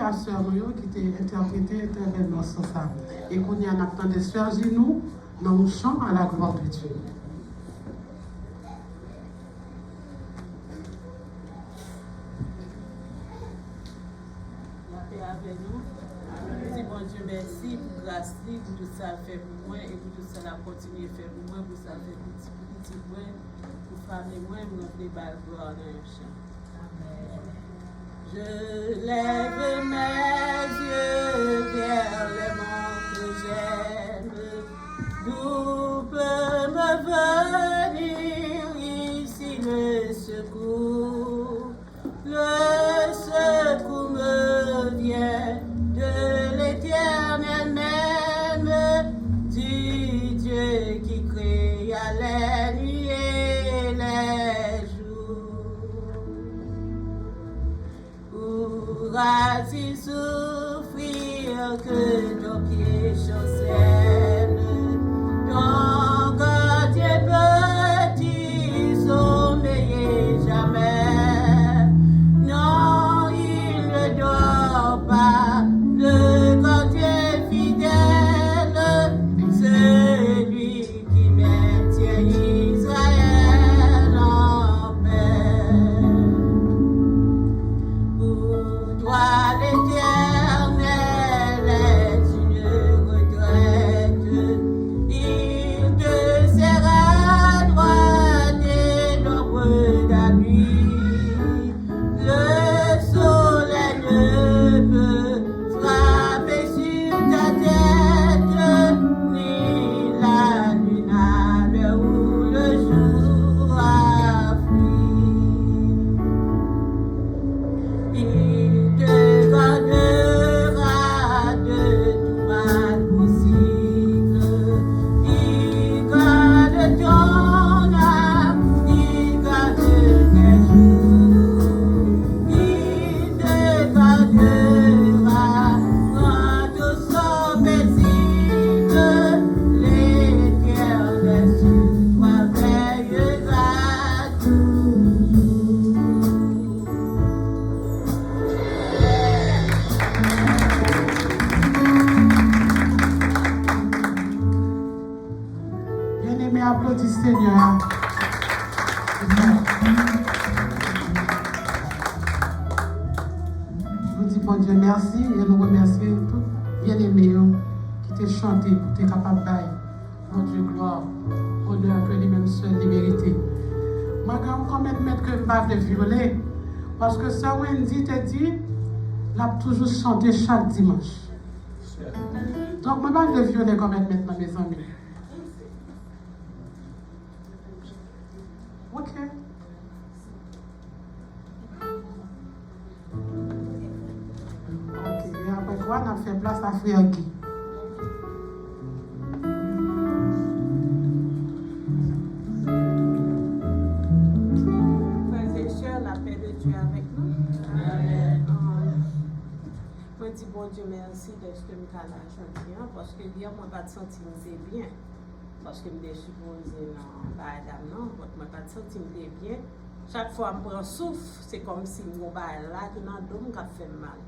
à Sœur Noyo qui t'a interprété très bellement sur ça. Et qu'on y a entendu Sœur Zinou dans un chant à la gloire de Dieu. La paix avec nous. Je dis bon Dieu merci pour grâce, pour tout ça fait pour moi et pour tout ça la continuer à faire pour moi, pour ça fait petit moi, pour famille moi, pour nous faire gloire dans un chant. Je lève mes yeux vers le monde que j'aime. D'où peut me venir ici le secours? Le secours me vient de l'Éternel même, du Dieu qui créa les nuits et les jours. Pourra-t-il souffrir que nos pieds chancellent? Donc Dieu peut-il sommeiller jamais? Non, il ne dort pas. Le grand Dieu fidèle, celui qui maintient Israël en paix. Pour toi l'Éternel est une retraite, il te serra à droite et nombreux d'appui. Le soleil ne peut frapper sur ta tête, ni la lune à l'heure où le jour a fui. Il te gardera de tout mal possible. Il garde ton âme, il garde tes jours. Il te gardera quand tout sera paisible. L'Éternel sur toi veillera toujours. Bien-aimé, applaudissez Seigneur. Nous disons bon Dieu merci et nous remercions tous bien-aimés qui t'ont chanté pour t'être capable de bailler. Mon Dieu, gloire, honneur que lui-même seul les mérité. Moi, quand même mettre que je ne vais pas violer, parce que ça, Wendy te dit, l'a toujours chanté chaque dimanche. Donc, je ne vais pas le violer quand même maintenant, mes amis. Ok. Ok, et après quoi, on a fait place à Frère Guy. Frères et sœurs, la paix de Dieu avec nous. Amen. Je dis bon Dieu merci de ce que je suis là aujourd'hui, parce que hier, je n'ai pas senti bien. Parce que je suis supposé dans la dame, non, je n'ai pas senti bien. Chaque fois que je prends souffle, c'est comme si je suis là, qui dans le dos, qui fait mal.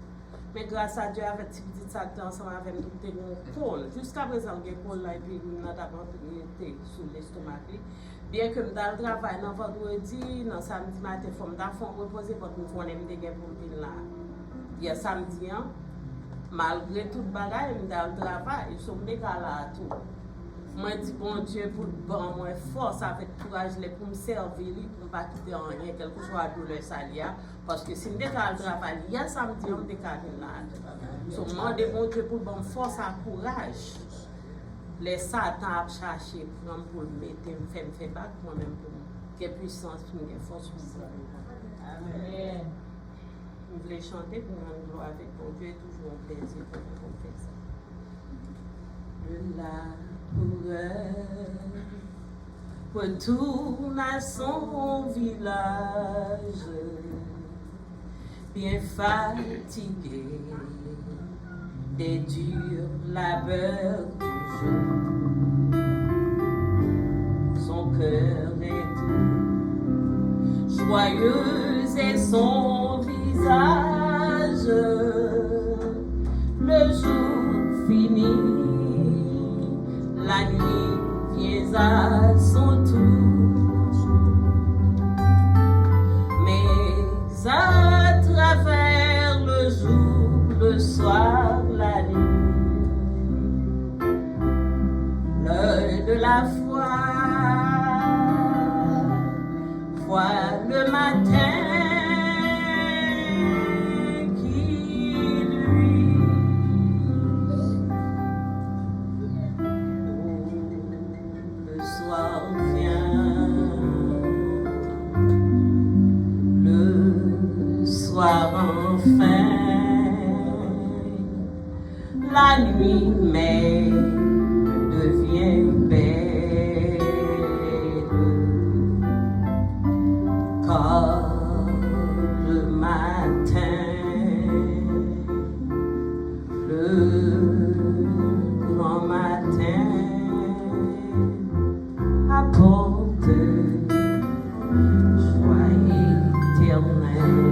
Mais grâce à Dieu, avec ce petit sac ensemble avec nous, nous avons un pôle. Jusqu'à présent, nous avons un pôle là, et puis nous avons été sous l'estomac. Bien que nous avons travaillé dans vendredi, dans samedi matin, il faut nous reposer pour nous faire des gains pour venir là. Hier samedi, malgré tout le bagage, nous avons travaillé, nous sommes décalés à tout. Moi, je dis bon Dieu pour bon moi force avec courage pour me servir, pour ne pas quitter rien, quel que soit la douleur salia. Parce que si je décale le travail, il y a samedi, on décale là. So, moi, je bon Dieu pour bon force et courage. Les Satan à chercher pour me mettre, me faire battre moi-même pour quelle puissance, pour me force pour moi. Amen. Je voulais chanter pour mon gloire avec mon Dieu, toujours un plaisir pour me faire ça. Retourne à son village, bien fatigué des durs labeurs du jour. Son cœur est tout joyeux et son visage soir, la nuit, l'heure de la foi, vois le matin qui luit. Le soir vient, le soir enfin, la nuit même devient belle, car le matin, le grand matin apporte joie éternelle.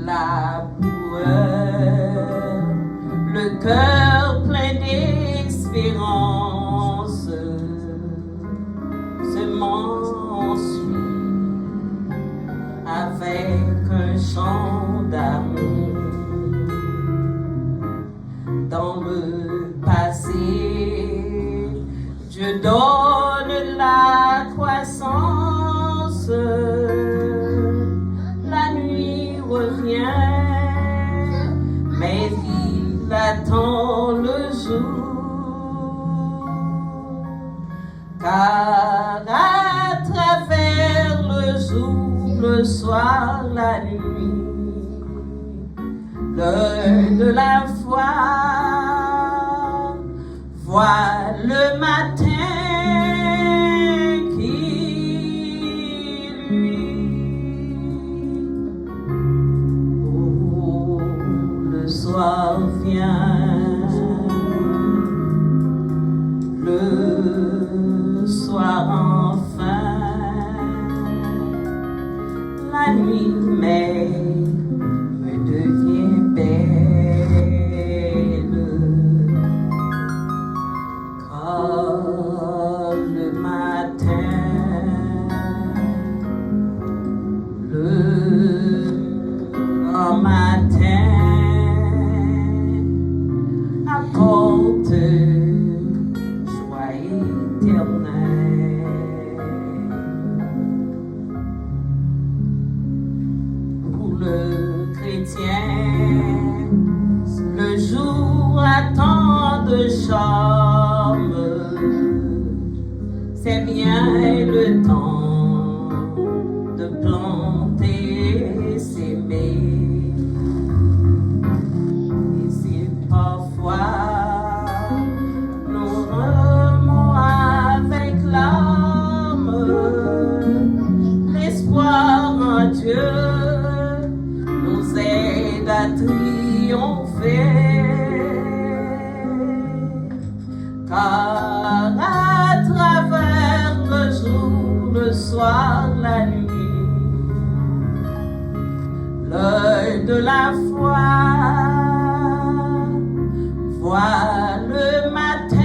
La boueur, le cœur plein d'espérance se m'ensuit avec un chant d'amour. Dans le passé, Dieu donne la croissance. La nuit revient, mais il attend le jour, car à travers le jour, le soir, la nuit, l'heure de la foi, vois le matin qui le soir vient, le soir enfin, la nuit même devient belle, car le matin, le grand matin apporte joie éternelle. Pour le chrétien, le jour a tant de charme, c'est bien le temps de planter et s'aimer. Dieu nous aide à triompher, car à travers le jour, le soir, la nuit, l'œil de la foi, vois le matin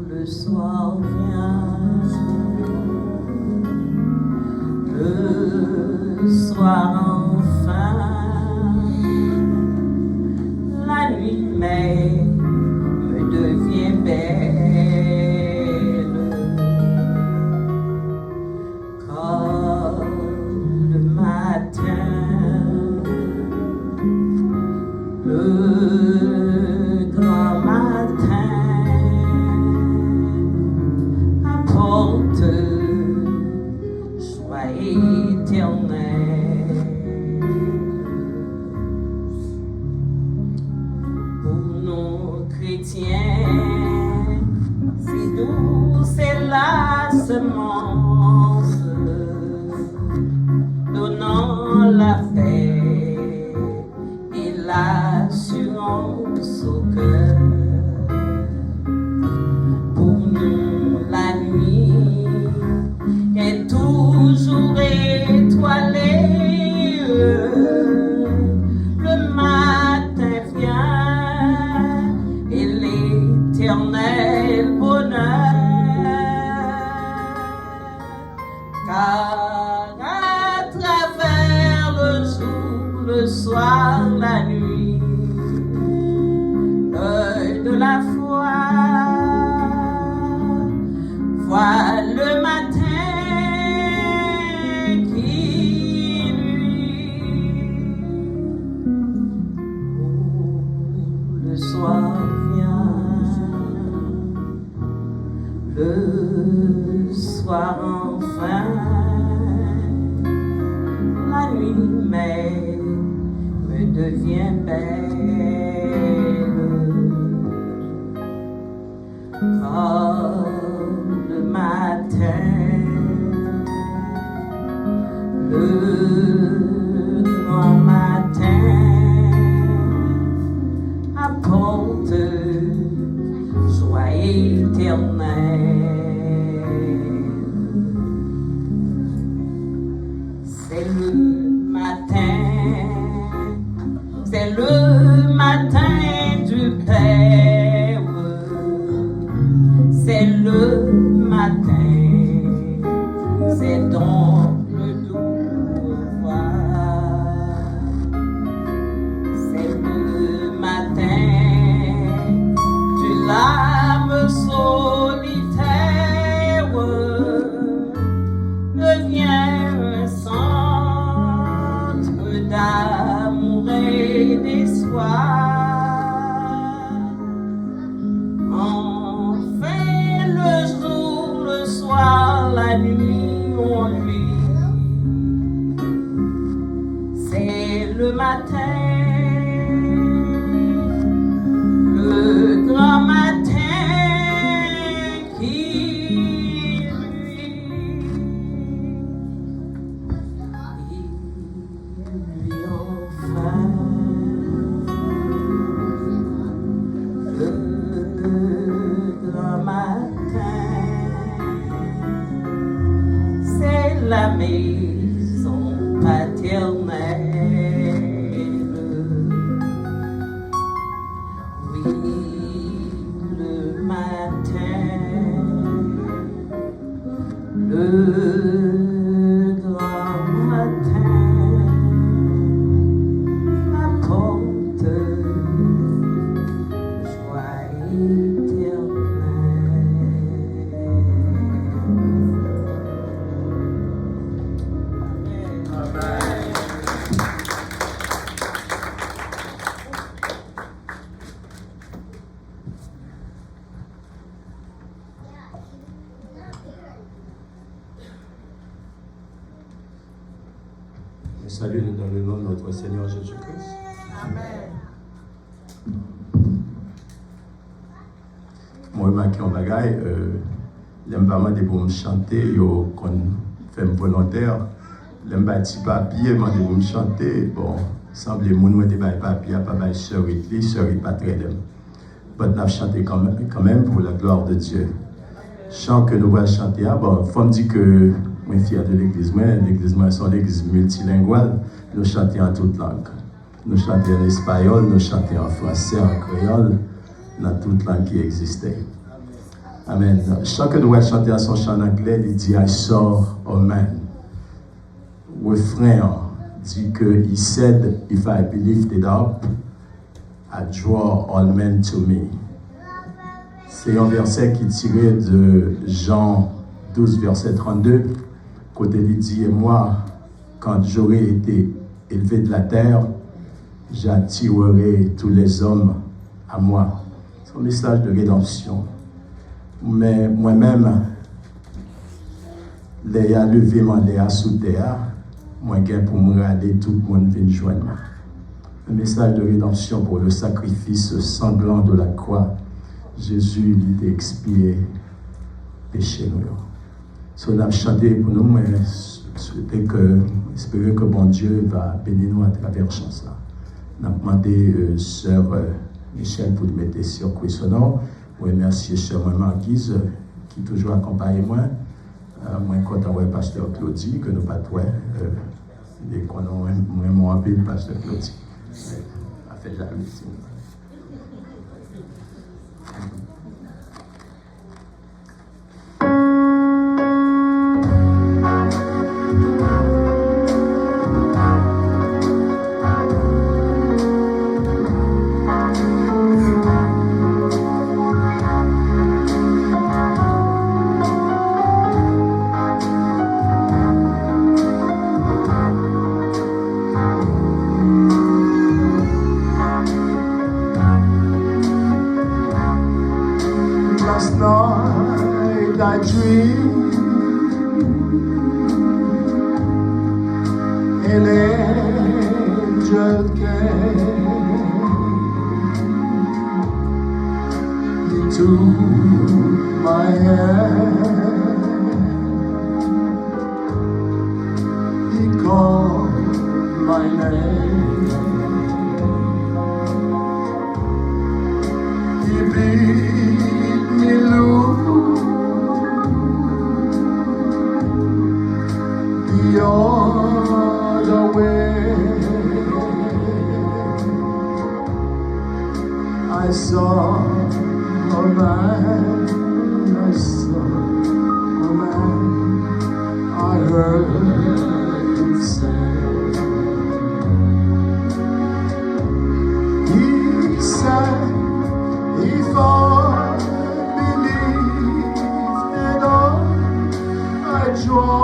le soir vient, le soir enfin, la nuit même devient belle, car le matin, le grand matin joie éternelle. Pour nos chrétiens, si douce est la semence, donnant la paix et l'assurance au cœur. Pour nous, la nuit est toujours étoilée, le matin vient Le soir enfin, la nuit même me devient belle. Comme le matin, le grand matin apporte joie éternelle. C'est le matin du Père. C'est le matin, c'est dans le devoir. C'est le matin du l'âme solitaire devient un centre d'amour et d'espoir. La nuit en lui, c'est le matin, le grand matin qui lui enfin le grand matin. La maison paternelle, oui, le matin, le grand matin apporte joie éternelle. Salut dans le nom de notre Seigneur Jésus-Christ. Amen. Moi, je suis bagaille, j'aime pas de me chanter, yo qu'on fait volontaire. J'aime pas de papier, de me chanter. Bon, semble les gens moi de papier, pas de sœur et pas très d'aime. Mais nous chanter quand même pour la gloire de Dieu. Chant que nous allons chanter, bon, il faut me dire que je suis fier de l'église. L'église est une église multilinguale. Nous chantons en toutes langues. Nous chantons en espagnol, nous chantons en français, en créole, dans toutes langues qui existaient. Amen. Chant que nous allons chanter à son chant en anglais, il dit I saw a man. Refrain dit que he said, if I be lifted up, I draw all men to me. C'est un verset qui est tiré de Jean 12, verset 32. Côté il dit, et moi, quand j'aurai été élevé de la terre, j'attirerai tous les hommes à moi. C'est un message de rédemption. Mais moi-même, les a levé mon sous terre, moi pour me regarder, tout le monde vient joindre. Un message de rédemption pour le sacrifice sanglant de la croix. Jésus il a expié péché nous. So, on a chanté pour nous, mais espérer que bon Dieu va bénir nous à travers la chanson. On a demandé sœur Michel pour nous mettre sur quoi sonore. Je remercie sœur Marquise qui toujours accompagne moi. Moi, quand on voit pasteur Claudie, que nous pas toi, et qu'on a vraiment appelé pasteur Claudie. A fait jalousie. my dream, an angel came. He took my hand, he called my name, he beat me loose the other way. I saw a man, I saw a man, I heard him say, he said, if I believed in all, I draw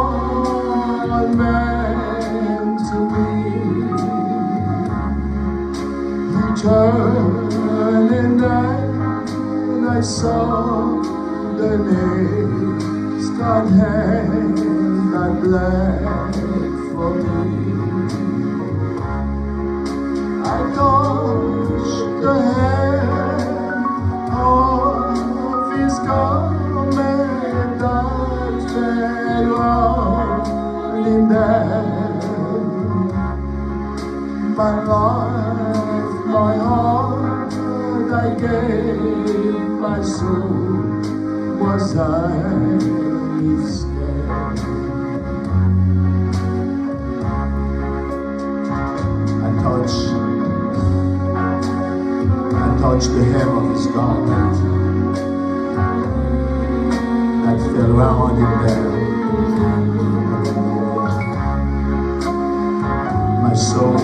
all men to me. He turned and I saw the nails God had that bled for me. I touched the hem of his garment that fell rolling down. My life, my heart, I gave, my soul was I scared. I touched the hem of his garment that fell round him there. My soul,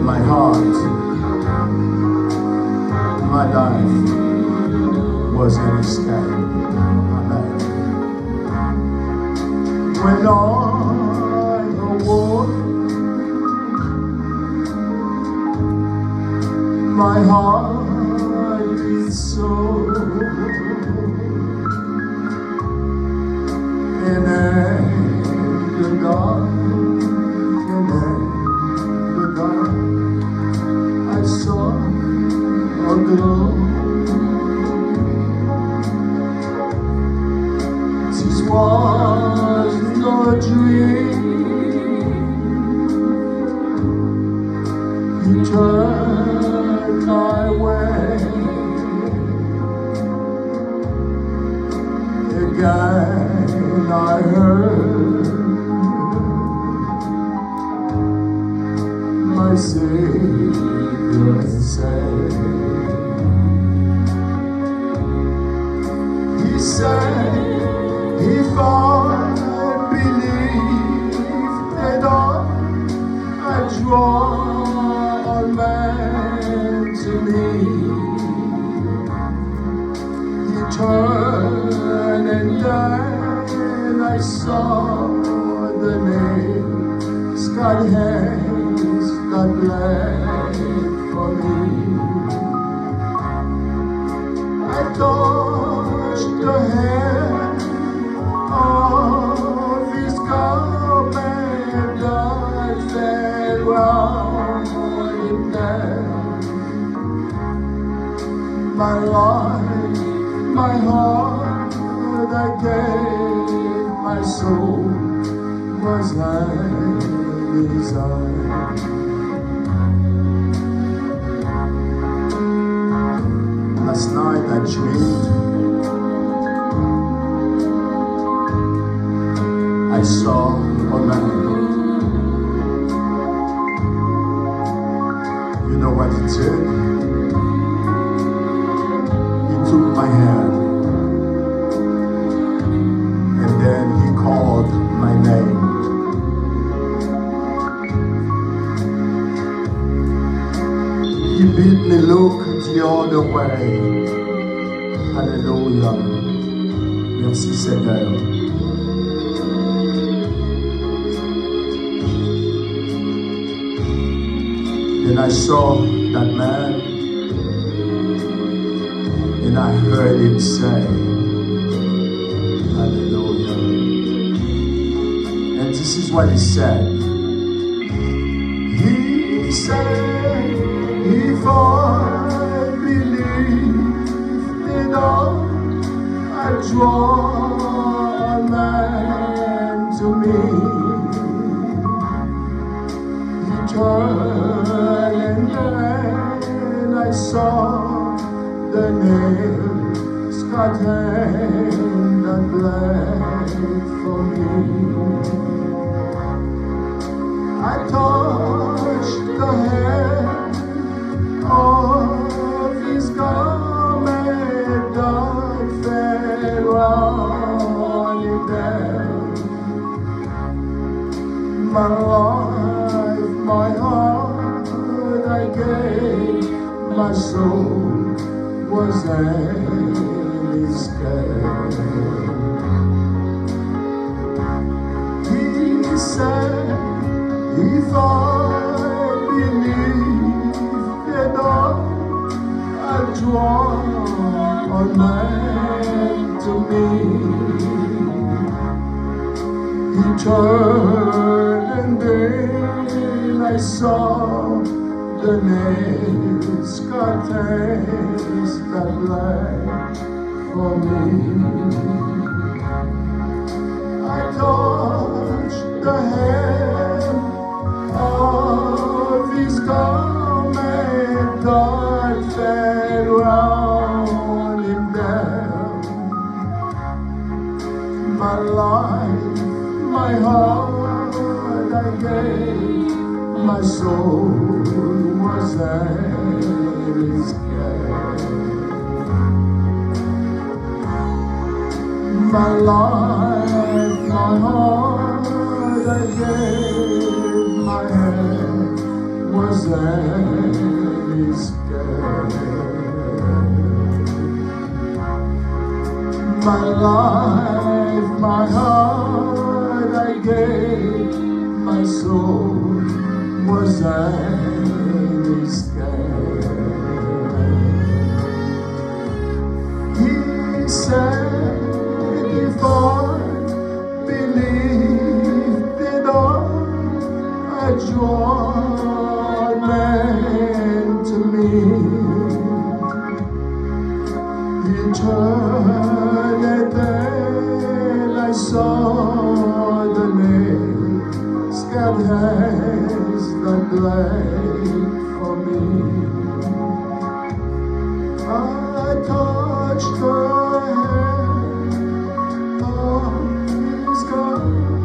my heart, my life was an escape. Amen. When I awoke, my heart beat so, and then the dark, I saw a glow. This was no dream. He turned my way. Again I heard my Savior say, he said, if I believe at all, I draw all men to me. He turned and then I saw the nails God hands that bled for me. I touched the hem of his garment that fell round him there. My life, my heart, I gave, my soul was his eyes. Last night I dreamed I saw a man. You know what he did? He took my hand and then he called my name. He made me look the other way. Hallelujah. Merci Seigneur. Then I saw that man, and And I heard him say, hallelujah. And this is what he said. He said, if I believe in all, I draw man to me. He turned and then I saw the nails cut and the blood for me. I touched the hem of his garment, God fell on him down. My life, my heart, I gave, my soul was in his care. He said, if I believe in all, I draw all men to me. He turned and then I saw the nails cut that bled for me. I touched the hem of his garment, God fell round him down. My life, my heart I gave, my soul was at his care. My life, my heart I gave, my head was at his care. My life, my heart I gave, my soul was at his care. He said, if I believed in all, I draw men to me. He turned and then I saw the nails, God has the blade for me. I touched the hem of his garment,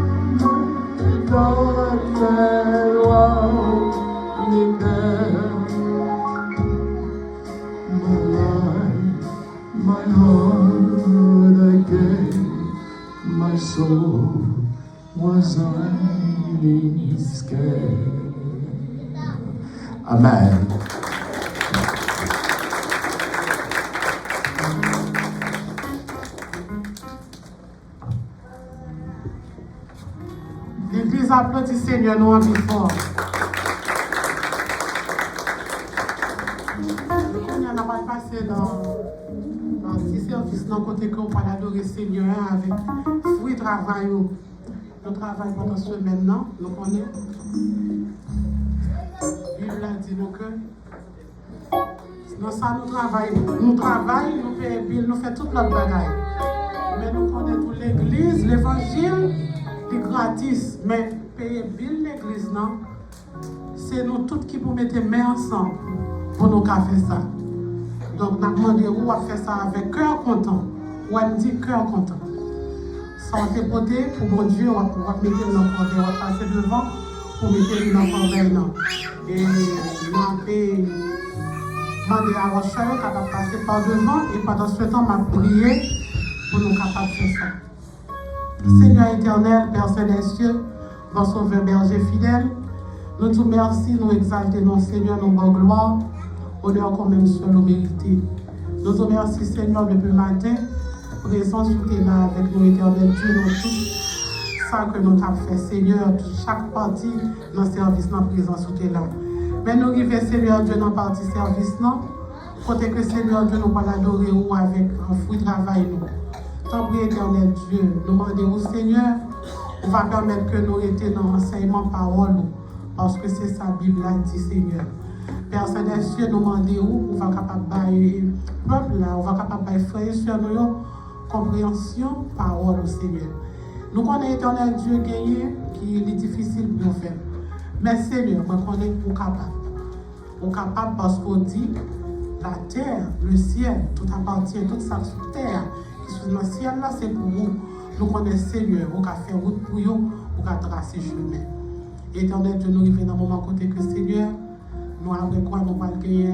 God fell round him down. My life, my heart I gave, my soul was on his care. Amen. L'église applaudit Seigneur nous en plus fort. On a pas passé dans ce service, dans le côté qu'on va adorer Seigneur avec fruit de travail. Nous travaillons pendant ce semaine, non? Nous connaissons. Bible a dit nous que dans ça nous travaillons, nous payons bill, nous faisons toute notre bagaille. Mais nous connaissons toute l'église, l'évangile, c'est gratis. Mais payer bill l'église, non? C'est nous tous qui pouvons mettre main ensemble pour nous faire ça. Donc, nous demandons où à faire ça avec cœur content. Ou à dit cœur content. Santé beauté pour mon Dieu, on va pouvoir mettre nos corbeilles, on va passer devant pour mettre nos corbeilles. Et nous avons demandé à Rochelle capable de passer par devant et pendant ce temps, on va prier pour nous capables de faire ça. Seigneur éternel, Père céleste, dans son berger fidèle, nous te remercions, nous exaltons, Seigneur, nous bonne gloire, honneur comme même seul nous mérité. Nous te remercions, Seigneur, depuis le matin, présent sous tes mains avec nous, éternel Dieu, nous tous, ça que nous avons fait, Seigneur, chaque partie dans le service, nous présent sous tes mains. Mais nous arrivons, Seigneur Dieu, dans la partie service, non, Côté que Seigneur Dieu, nous allons adorer ou avec un fruit de travail. Tant pis, éternel Dieu, nous demandons au Seigneur, on va permettre que nous étions dans l'enseignement parole, parce que c'est ça, la Bible a dit, Seigneur. Père Céleste, nous demandons où on va capable de peuple là, on va capable de frères sur nous compréhension, parole au Seigneur. Nous connaissons éternel Dieu gagné qui est difficile pour nous faire. Mais Seigneur, nous connaissons pour capable. On est capable parce qu'on dit la terre, le ciel, tout appartient, tout ça sur terre, qui sont dans le ciel là, c'est pour nous. Nous connaissons Seigneur, on a fait route pour nous, on a tracé chemin. Éternel Dieu, nous arrivons dans le moment côté que Seigneur, nous après quoi nous allons gagner.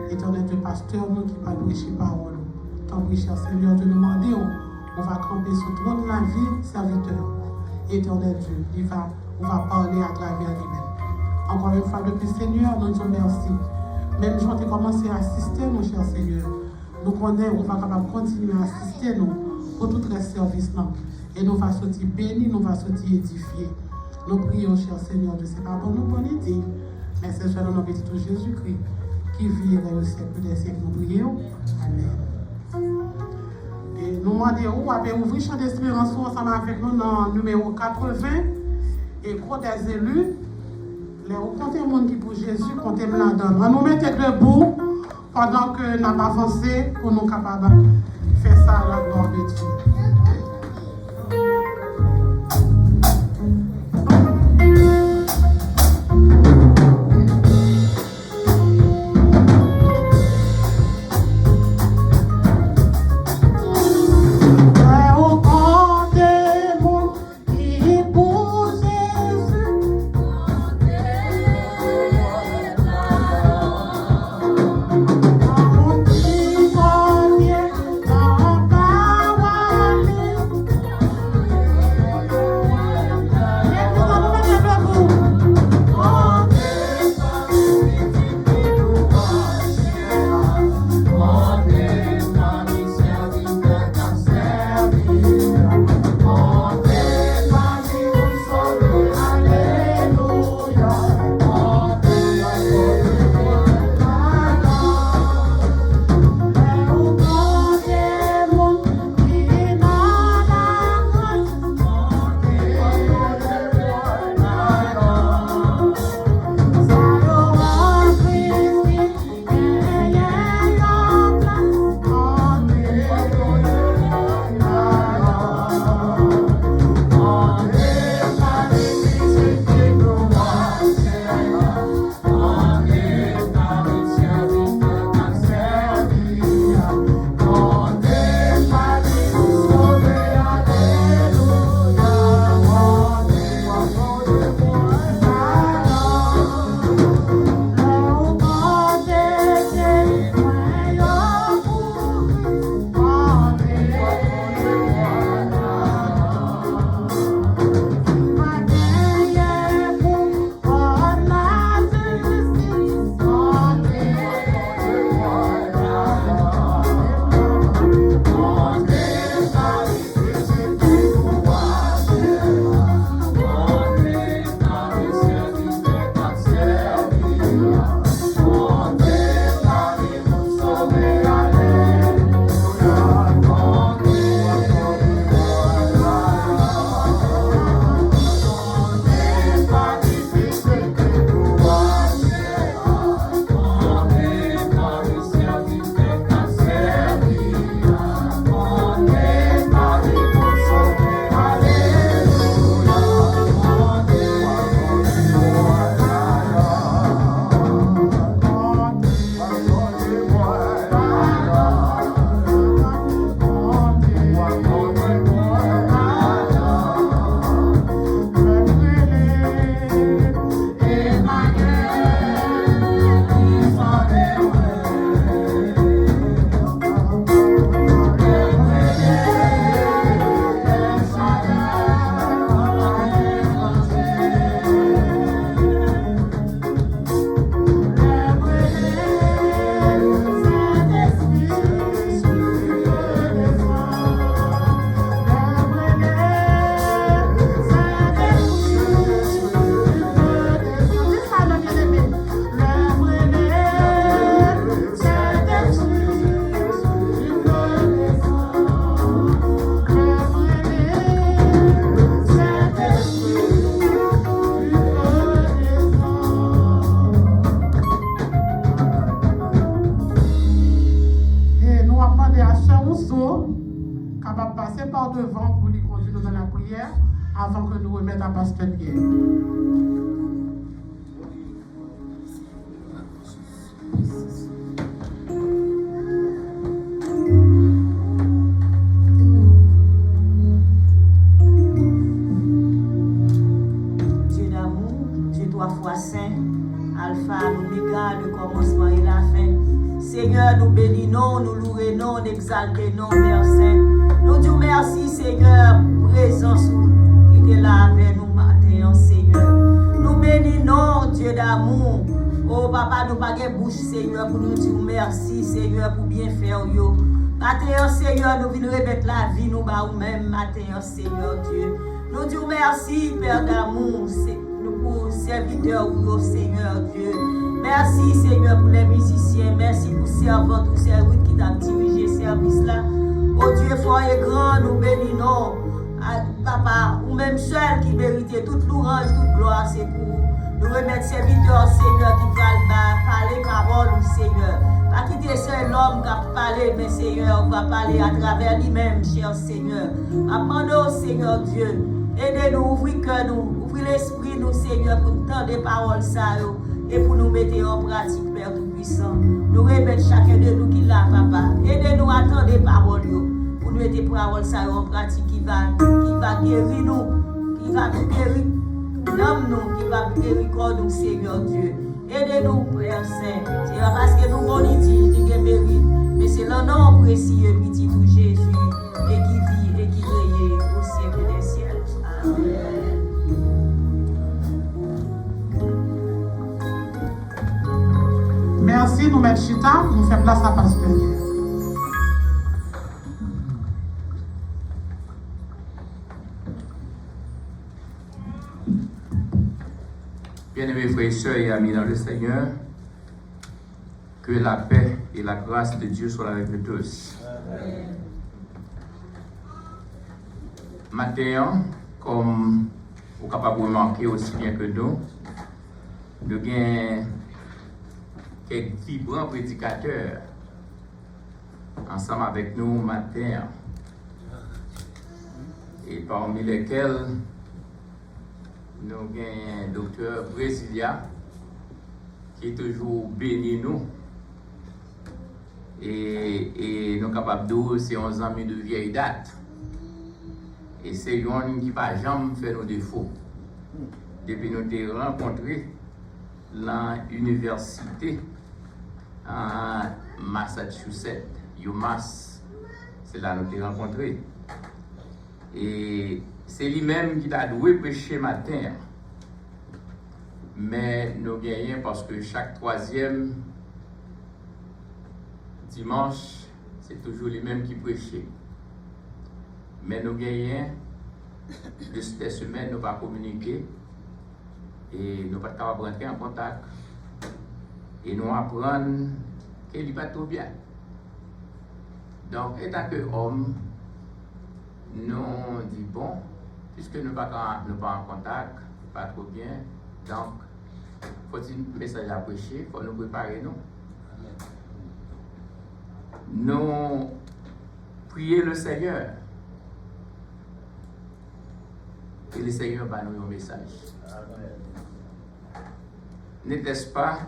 Éternel Dieu, pasteur, nous qui va prêcher parole. Tant pis, cher Seigneur, Dieu nous demande, on va camper sur le trône de la vie, serviteur. Éternel Dieu, on va parler à travers lui-même. Encore une fois, depuis Seigneur, nous disons merci. Même si on a commencé à assister, mon cher Seigneur, nous connaissons, on va capable continuer à assister nous pour tout les services. Et nous allons sortir bénis, nous allons sortir édifiés. Nous prions, cher Seigneur, de c'est pas pour nous bonne idée, mais c'est seulement notre petit Jésus-Christ qui vit et au siècle des siècles. Nous prions. Amen. Et nous demandons où avez ouvert Chant d'Espérance ensemble avec nous dans le numéro 80 et Croix des élus. Les comptez le monde qui pour Jésus, comptez me la donne. On nous mettre debout pendant que nous avons avancé pour nous capables de faire ça à la gloire de Dieu. Thank you. capable de passer par devant pour lui conduire dans la prière avant que nous remettions à Pasteur Pierre. Dieu d'amour, Dieu 3 fois saint, Alpha, l'Oméga, le commencement et la fin. Seigneur, nous bénissons, nous louons, nous exaltons, Père Saint. Nous disons merci, Seigneur, présence qui est là avec nous matin, Seigneur. Nous bénissons, Dieu d'amour. Oh, papa, nous pas de bouche, Seigneur, pour nous dire merci, Seigneur, pour bien faire. Matin, Seigneur, nous venons remettre la vie, nous bas nous-mêmes, matin, Seigneur, Dieu. Nous disons merci, Père d'amour, pour serviteurs, Seigneur, Dieu. Merci Seigneur pour les musiciens, merci pour servants, tous ces routes qui t'ont dirigé ce service-là. Oh Dieu fort et grand, nous bénissons. Papa, ou même seul qui méritait toute louange, toute gloire, c'est pour nous remettre serviteurs, Seigneur, qui va parler parole, Seigneur. Pas quitter seul l'homme qui va parler, mais Seigneur, on va parler à travers lui-même, cher Seigneur. Apprenons, Seigneur Dieu, aidez-nous, ouvrez cœur nous, ouvrez l'esprit nous, Seigneur, pour entendre des paroles, ça, et pour nous mettre en pratique, Père Tout-Puissant. Nous répétons chacun de nous qui l'a, Papa. Aidez-nous à entendre des paroles, pour nous mettre des paroles ça en pratique qui va guérir nous, qui va guérir nous, qui va guérir corps nous, Seigneur Dieu. Aidez-nous, Père Saint. C'est parce que nous avons dit, nous mérite, mais c'est le nom précieux, petit tout Jésus, et qui vit et qui règne au siècle des siècles. Amen. Merci, nous mettons Chita, nous faisons place à Pasteur Pierre. Bien-aimés frères et sœurs et amis dans le Seigneur, que la paix et la grâce de Dieu soient avec nous tous. Amen. Matin, comme vous êtes capable de remarquer aussi bien que nous avons quelques vibrants prédicateurs ensemble avec nous matin, et parmi lesquels nous avons un docteur Brasilia qui est toujours béni nous et nous sommes capables de dire c'est 11 amis de vieille date et c'est un qui n'a jamais fait nos défauts depuis nous avons rencontrés dans l'université en Massachusetts, UMass, c'est là que nous avons rencontrés. Et c'est lui-même qui a doué prêcher matin. Mais nous gagnons parce que chaque troisième dimanche, c'est toujours lui-même qui prêchait. Mais nous gagnons de cette semaine, nous ne pouvons pas communiquer et nous ne pouvons pas rentrer en contact. Et nous apprenons qu'il n'est pas tout bien. Donc, étant que homme, nous disons bon, puisque nous ne sommes pas en contact, pas trop bien, donc, faut-il un message à prêcher, il faut nous préparer, nous. Nous prions le Seigneur. Et le Seigneur va nous un message. N'était-ce pas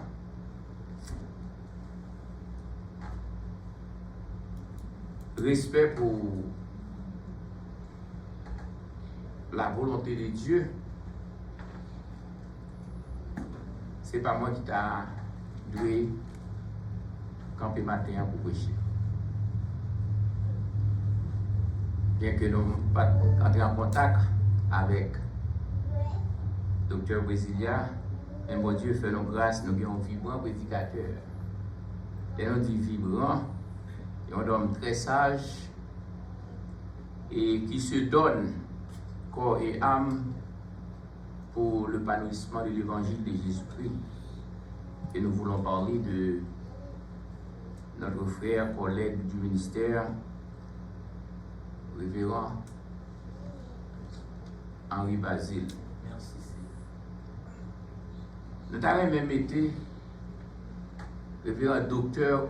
respect pour la volonté de Dieu? C'est pas moi qui t'a dû camper matin pour prêcher. Bien que nous ne pas entrer en contact avec Dr. Brasilia, mais mon Dieu fait nos grâces, nous avons un vibrant prédicateur. Et nous dit vibrant, et un homme très sage et qui se donne corps et âme pour l'épanouissement de l'évangile de Jésus-Christ. Et nous voulons parler de notre frère, collègue du ministère, révérend Henri Basile. Merci. Nous avons même été révérend docteur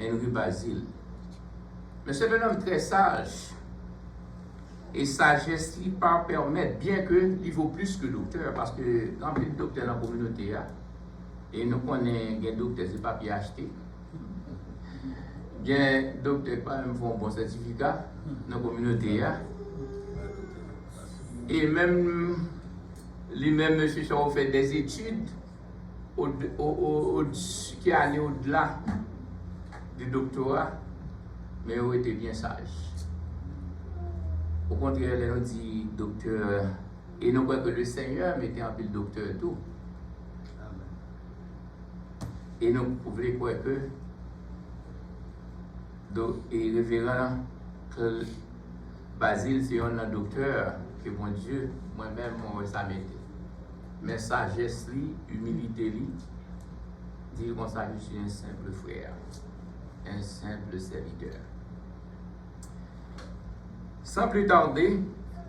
Henri Basile. Mais c'est un homme très sage. Et sagesse qui pas permettre, bien que il vaut plus que docteur, parce que quand il y a des docteurs dans la communauté, et nous connaissons des docteurs, c'est pas bien acheté. Bien, docteur, pas même font un bon certificat dans la communauté. Et même, lui-même, monsieur Charo fait des études qui allaient au-delà du doctorat, mais il était bien sage. Au contraire, elle nous dit docteur, et nous croyons que le Seigneur mettait en pile docteur tout. Et nous voulons croire que, et révérend que Basile, c'est un docteur, que mon Dieu, moi-même, moi, ça m'était. Mais sagesse, humilité, dire comme ça, je suis un simple frère, un simple serviteur. Sans plus tarder,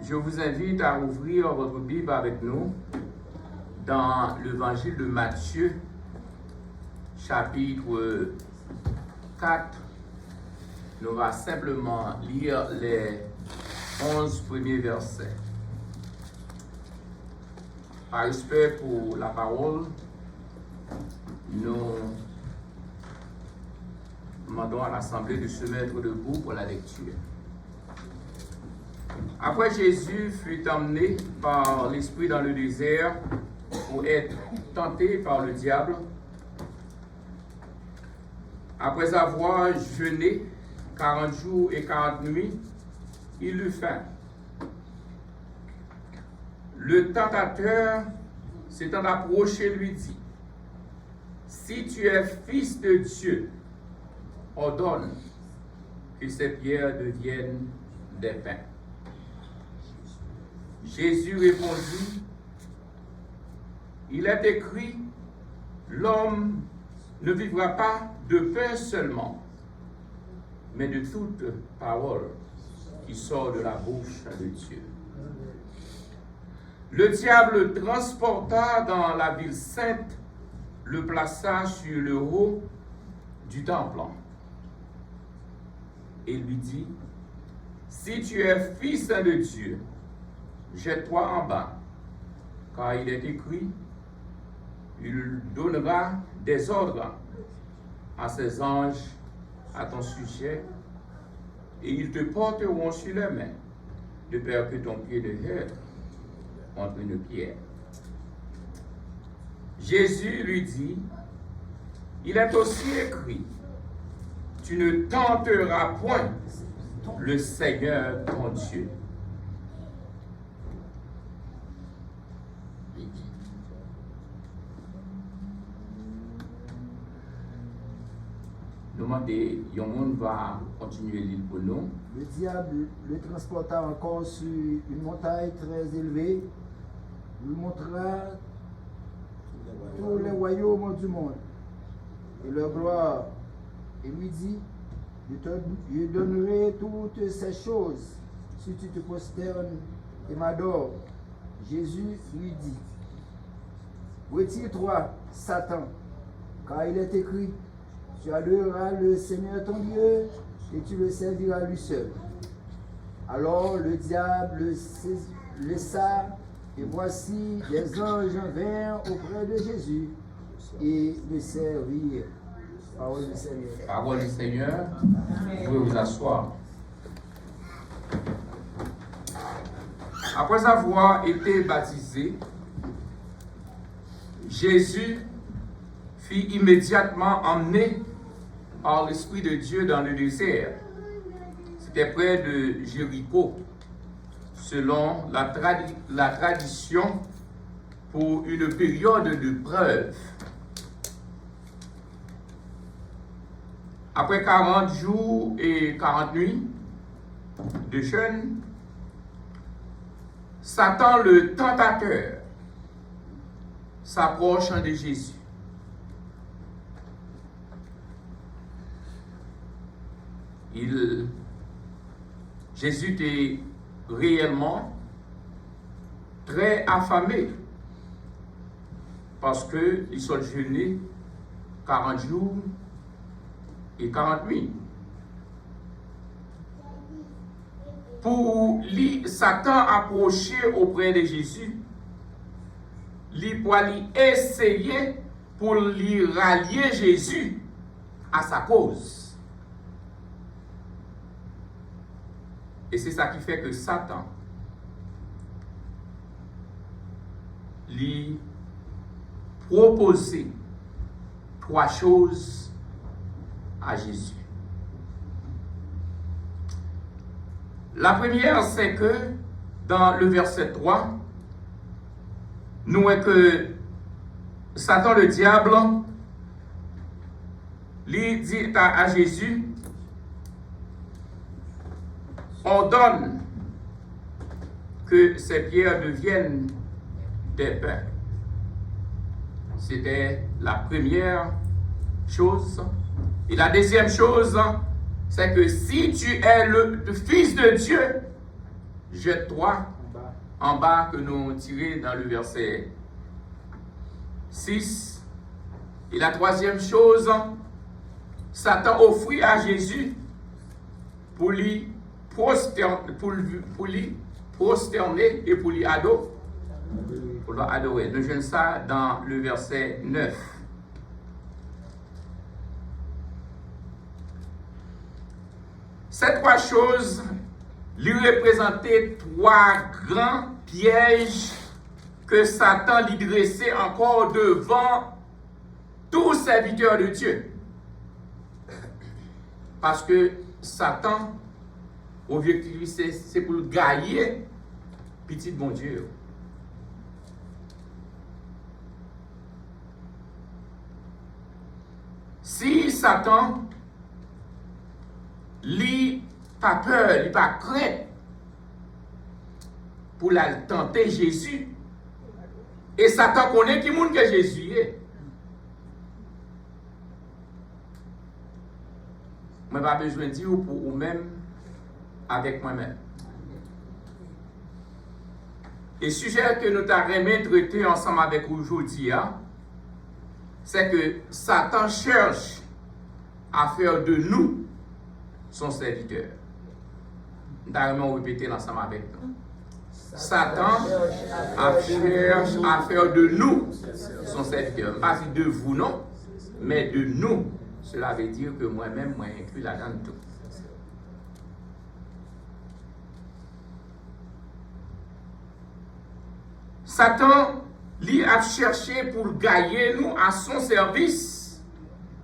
je vous invite à ouvrir votre Bible avec nous dans l'évangile de Matthieu, chapitre 4. Nous allons simplement lire les 11 premiers versets. Par respect pour la parole, nous demandons à l'Assemblée de se mettre debout pour la lecture. Après, Jésus fut emmené par l'Esprit dans le désert pour être tenté par le diable. Après avoir jeûné 40 jours et 40 nuits, il eut faim. Le tentateur, s'étant approché, lui dit, « Si tu es fils de Dieu, ordonne que ces pierres deviennent des pains. » Jésus répondit, « Il est écrit, l'homme ne vivra pas de pain seulement, mais de toute parole qui sort de la bouche de Dieu. » Le diable le transporta dans la ville sainte, le plaça sur le haut du temple et lui dit, « Si tu es fils de Dieu, jette-toi en bas, car il est écrit, il donnera des ordres à ses anges à ton sujet, et ils te porteront sur les mains, de peur que ton pied ne heurte contre une pierre. » Jésus lui dit, « Il est aussi écrit, tu ne tenteras point le Seigneur ton Dieu. » Demandez, Yomon va continuer l'île pour nous. Le diable le transporta encore sur une montagne très élevée, lui montra tous les royaumes du monde et leur gloire, et lui dit, je donnerai toutes ces choses si tu te prosternes et m'adores. Jésus lui dit, retire-toi, Satan, car il est écrit, tu adoreras le Seigneur ton Dieu et tu le serviras lui seul. Alors le diable le laissa, et voici des anges vinrent auprès de Jésus et le servirent. Parole du Seigneur. Parole du Seigneur. Vous pouvez vous asseoir. Après avoir été baptisé, Jésus fut immédiatement emmené par l'Esprit de Dieu dans le désert. C'était près de Jéricho, selon la tradition, pour une période de preuve. Après 40 jours et 40 nuits de jeûne, Satan le tentateur s'approche de Jésus. Jésus était réellement très affamé parce qu'il sont jeûné 40 jours et 40 nuits. pour lui, Satan approcher auprès de Jésus, lui pour lui essayer pour lui rallier Jésus à sa cause. Et c'est ça qui fait que Satan lui proposait 3 choses à Jésus. La première, c'est que dans le verset 3, nous voyons que Satan, le diable, lui dit à Jésus, ordonne que ces pierres deviennent des pains. C'était la première chose. Et la deuxième chose, c'est que si tu es le Fils de Dieu, jette-toi en bas, que nous tirons dans le verset 6. Et la troisième chose, Satan offrit à Jésus pour lui prosterner et pour lui adorer. Pour l'adorer. Nous jouons ça dans le verset 9. Ces 3 choses lui représentaient 3 grands pièges que Satan lui dressait encore devant tous serviteurs de Dieu. Parce que Satan, objectif, c'est pour gagner petit bon Dieu. Si Satan lui pas peur, lui pas crainte pour la tenter Jésus, et Satan connaît qui monde que Jésus est. Moi pas besoin de dire pour vous-même avec moi-même. Et le sujet que nous avons traité ensemble avec vous aujourd'hui, c'est que Satan cherche à faire de nous son serviteur. Nous avons répété ensemble avec nous. Satan cherche à faire de nous son serviteur. Pas de vous, non, mais de nous. Cela veut dire que moi-même, moi inclus là-dedans tout. Satan, lui, a cherché pour gagner nous à son service.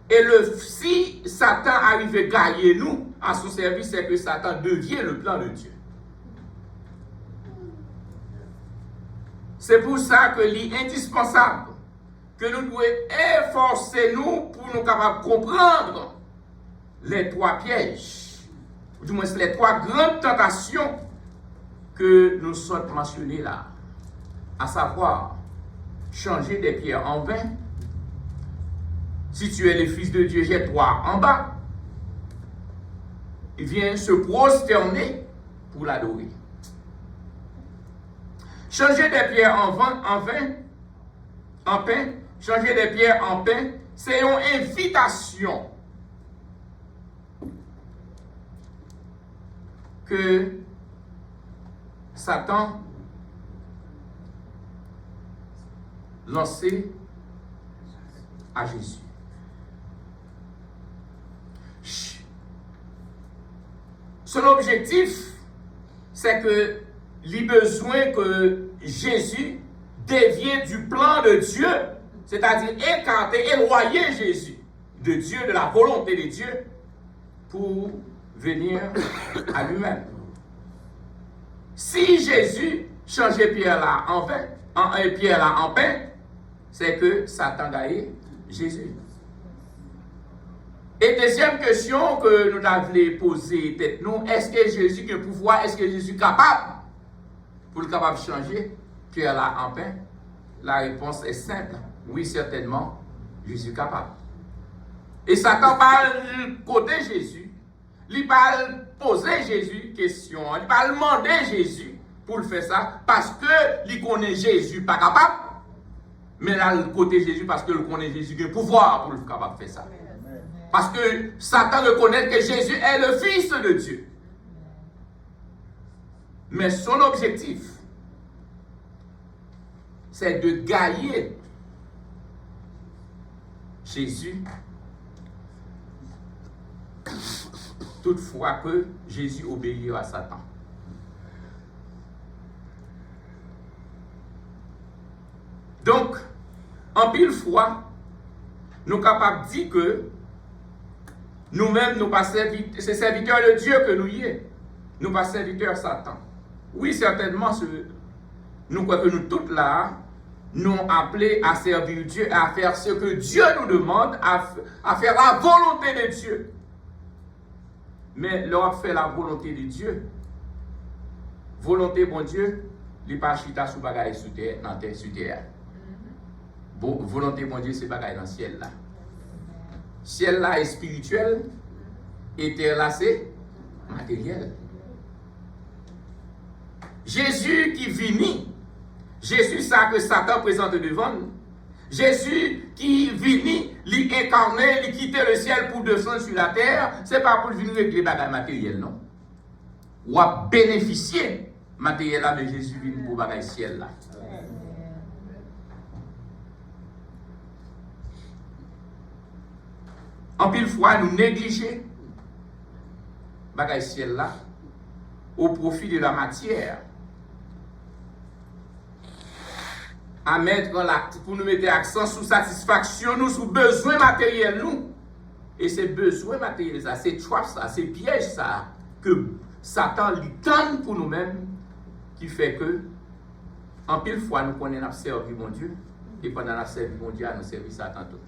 Et si Satan arrive à gagner nous à son service, c'est que Satan devient le plan de Dieu. C'est pour ça que il est indispensable que nous devons efforcer nous pour nous capables de comprendre les 3 pièges, ou du moins les 3 grandes tentations que nous sommes mentionnées là, à savoir changer des pierres en vin. Si tu es le Fils de Dieu, jette-toi en bas. Il vient se prosterner pour l'adorer. Changer des pierres en pain, changer des pierres en pain, c'est une invitation que Satan lançait à Jésus. Son objectif, c'est que il a besoin que Jésus devienne du plan de Dieu, c'est-à-dire écarter, éloigner Jésus de Dieu, de la volonté de Dieu, pour venir à lui-même. Si Jésus changeait pierre là en pain, c'est que Satan gagne Jésus. Et deuxième question que nous devons poser peut-être nous, est-ce que Jésus a le pouvoir, est-ce que Jésus est capable pour le capable de changer pierre là en pain? La réponse est simple, oui certainement, Jésus est capable. Et Satan parle côté Jésus, il parle poser Jésus question, il parle demander Jésus pour le faire ça, parce que il connaît Jésus pas capable, mais là le côté Jésus parce que il connaît Jésus qui a le pouvoir pour le capable de faire ça. Parce que Satan reconnaît que Jésus est le Fils de Dieu. Mais son objectif, c'est de gagner Jésus. Toutefois que Jésus obéit à Satan. Donc, en pile fois, nous sommes capables de dire que nous-mêmes, nous pas c'est serviteurs de Dieu que nous y sommes. Nous pas serviteurs de Satan. Oui, certainement, nous croyons que nous tous là, nous appelés à servir Dieu, à faire ce que Dieu nous demande, à faire la volonté de Dieu. Mais l'on fait la volonté de Dieu. Volonté, bon Dieu, il n'est pas chita sous bagaille sous terre, dans terre, sur terre. Bon, volonté, bon Dieu, c'est bagaille dans le ciel là. Ciel là est spirituel, et terre là c'est matériel. Jésus qui vit, Jésus ça que Satan présente devant nous. Jésus qui vit, lui incarné, lui quitter le ciel pour descendre sur la terre, c'est pas pour venir avec les bagages matériels, non. Ou à bénéficier matériel là, mais Jésus vit pour bagages ciel là. En pile fois, nous négligeons bagages ciel là au profit de la matière. À mettre pour nous mettre l'accent sur satisfaction, nous, sur besoin matériel, nous. Et ces besoins matériels, ça, c'est trappes, ça, c'est pièges, ça, que Satan lui tente pour nous-mêmes, qui fait que, en pile fois, nous connaissons servir mon Dieu, et pendant la servir mon Dieu, nous servir Satan tout.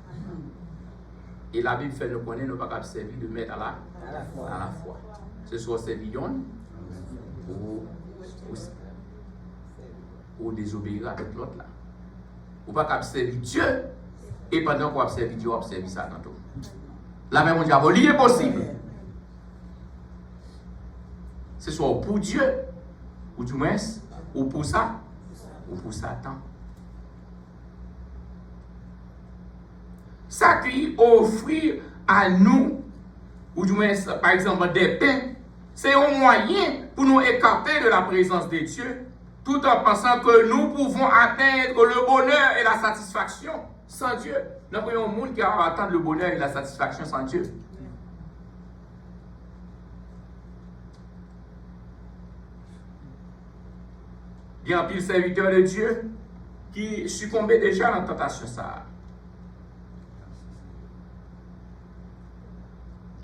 Et la Bible fait nous connaître, nous ne pouvons pas servir de mettre à la foi. Ce soit servir ou désobéir avec l'autre là. Ou pas qu'observer Dieu, et pendant qu'on observe Dieu, on observe ça tantôt. La même diabolique est possible. Ce soit pour Dieu, ou du moins, ou pour ça, ou pour Satan. Ça qui offre à nous, ou du moins, par exemple, des pains, c'est un moyen pour nous écarter de la présence de Dieu, tout en pensant que nous pouvons atteindre le bonheur et la satisfaction sans Dieu. Nous voyons un monde qui va atteindre le bonheur et la satisfaction sans Dieu. Il y a un pile serviteur de Dieu qui succombait déjà à la tentation. Ça.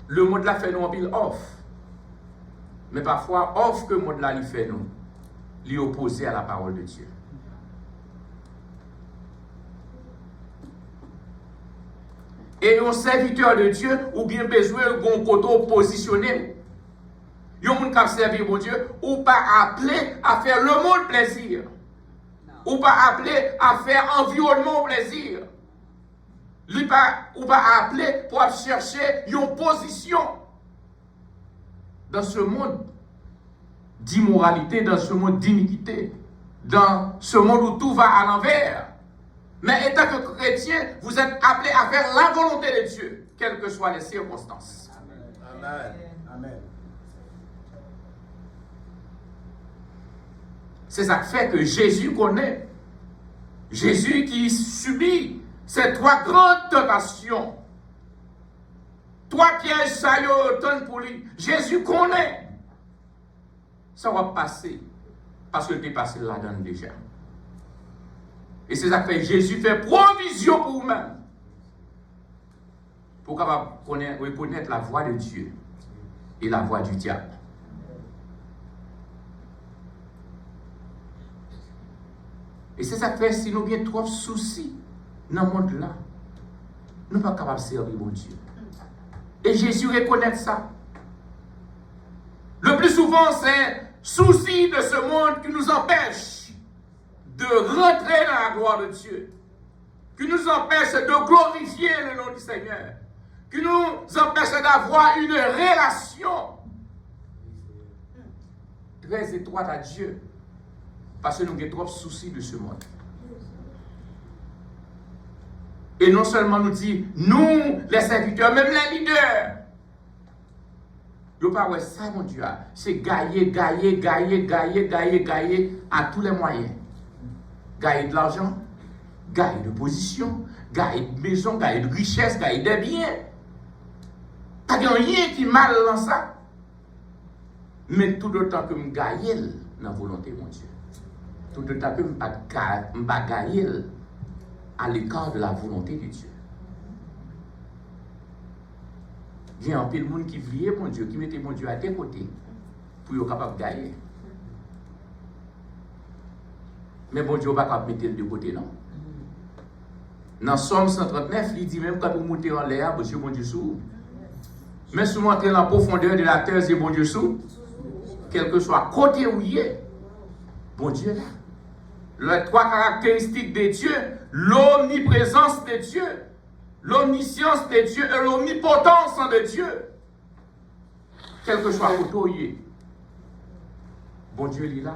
Le monde là fait nous un pile off. Mais parfois, off que le monde là lui fait nous. Lui opposé à la parole de Dieu. Et un serviteur de Dieu, ou bien besoin d'un côté positionné. Il y a un monde qui a servi mon Dieu, ou pas appelé à faire le monde plaisir. Ou pas appelé à faire environnement plaisir. Lui pas, ou pas appelé pour chercher une position dans ce monde d'immoralité, dans ce monde d'iniquité, dans ce monde où tout va à l'envers. Mais étant que chrétien, vous êtes appelé à faire la volonté de Dieu, quelles que soient les circonstances. Amen. Amen. C'est ça qui fait que Jésus connaît. Jésus qui subit ces trois grandes tentations. Trois pièges, ça y est autant pour lui. Jésus connaît. Ça va passer. Parce que tu es passé là-dedans déjà. Et c'est ça que fait Jésus fait provision pour vous-même. Pour capable reconnaître la voix de Dieu et la voix du diable. Et c'est ça que fait si nous avons trop de soucis dans le monde là, nous ne sommes pas capables de servir mon Dieu. Et Jésus reconnaît ça. Le plus souvent, c'est souci de ce monde qui nous empêche de rentrer dans la gloire de Dieu, qui nous empêche de glorifier le nom du Seigneur, qui nous empêche d'avoir une relation très étroite à Dieu, parce que nous avons trop de soucis de ce monde. Et non seulement nous dit, nous, les serviteurs, même les leaders, Le pas ouais ça, mon Dieu, c'est gagner à tous les moyens. Gagner de l'argent, gagner de position, gagner de maison, gagner de richesse, gagner des biens. Pas de rien qui mal dans ça. Mais tout autant que je gagne dans la volonté, mon Dieu. Tout autant que je ne pas gagner à l'écart de la volonté de Dieu. Il y a un peu de monde qui vient, mon Dieu, qui mettait mon Dieu à tes côtés pour être capable de gagner. Mais bon Dieu, on ne va pas mettre le de côté, non. Dans Somme 139, il dit même quand vous montez en l'air, monsieur, bon Dieu, sous. Mais si vous entrez dans la profondeur de la terre, c'est bon Dieu, sous. Quel que soit côté où il est, bon Dieu là. Les trois caractéristiques de Dieu, l'omniprésence de Dieu, l'omniscience de Dieu et l'omnipotence de Dieu. Quel que soit côté où il est, bon Dieu il est là.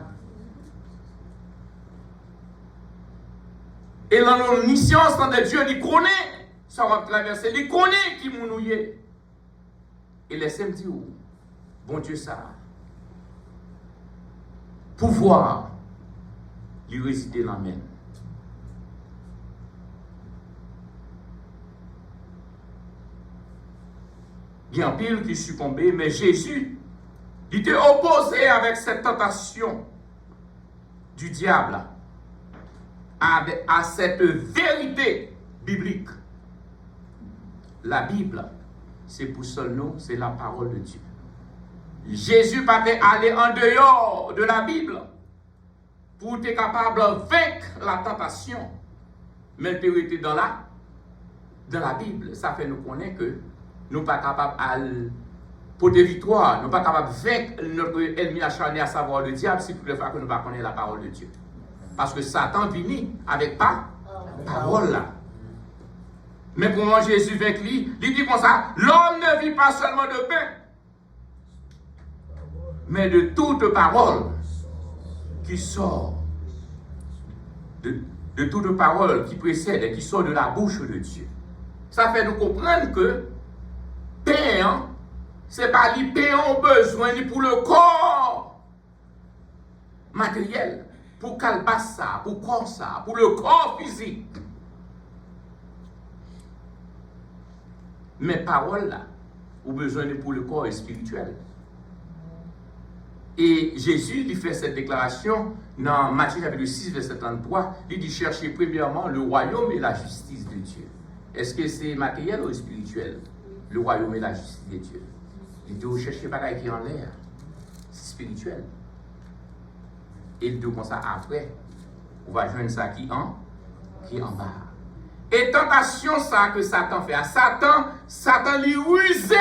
Et dans l'omniscience de Dieu, il connaît, ça va traverser, il connaît qui mounouye. Et laissez-moi dire, bon Dieu ça. Pouvoir lui résider dans la main. Il y a un pile qui succombait, mais Jésus, il était opposé avec cette tentation du diable, à cette vérité biblique. La Bible, c'est pour seul nous, c'est la parole de Dieu. Jésus pas aller en dehors de la Bible pour être capable de vaincre la tentation. Mais il était dans la Bible. Ça fait nous connaître que nous ne sommes pas capables pour des victoires, nous ne sommes pas capables de vaincre notre ennemi acharné, à savoir le diable, si toutefois que nous ne connaissons pas la parole de Dieu. Parce que Satan vient avec pas parole là. Mais pour moi, Jésus vainc lui, il dit comme ça, l'homme ne vit pas seulement de pain, mais de toute parole qui sort, de toute parole qui précède et qui sort de la bouche de Dieu. Ça fait nous comprendre que pain, c'est pas les pain ont besoin ni pour le corps matériel, pour calbas ça, pour corps ça, pour le corps physique. Mais parole là, ont besoin pour le corps spirituel. Et Jésus lui fait cette déclaration dans Matthieu chapitre 6, verset 33. Il dit cherchez premièrement le royaume et la justice de Dieu. Est-ce que c'est matériel ou spirituel? Le royaume et la justice de Dieu. Il dit vous cherchez pas qui est en l'air. C'est spirituel. Et il dit comme ça après, on va joindre ça qui est en bas. Et tentation ça que Satan fait à Satan lui rusé.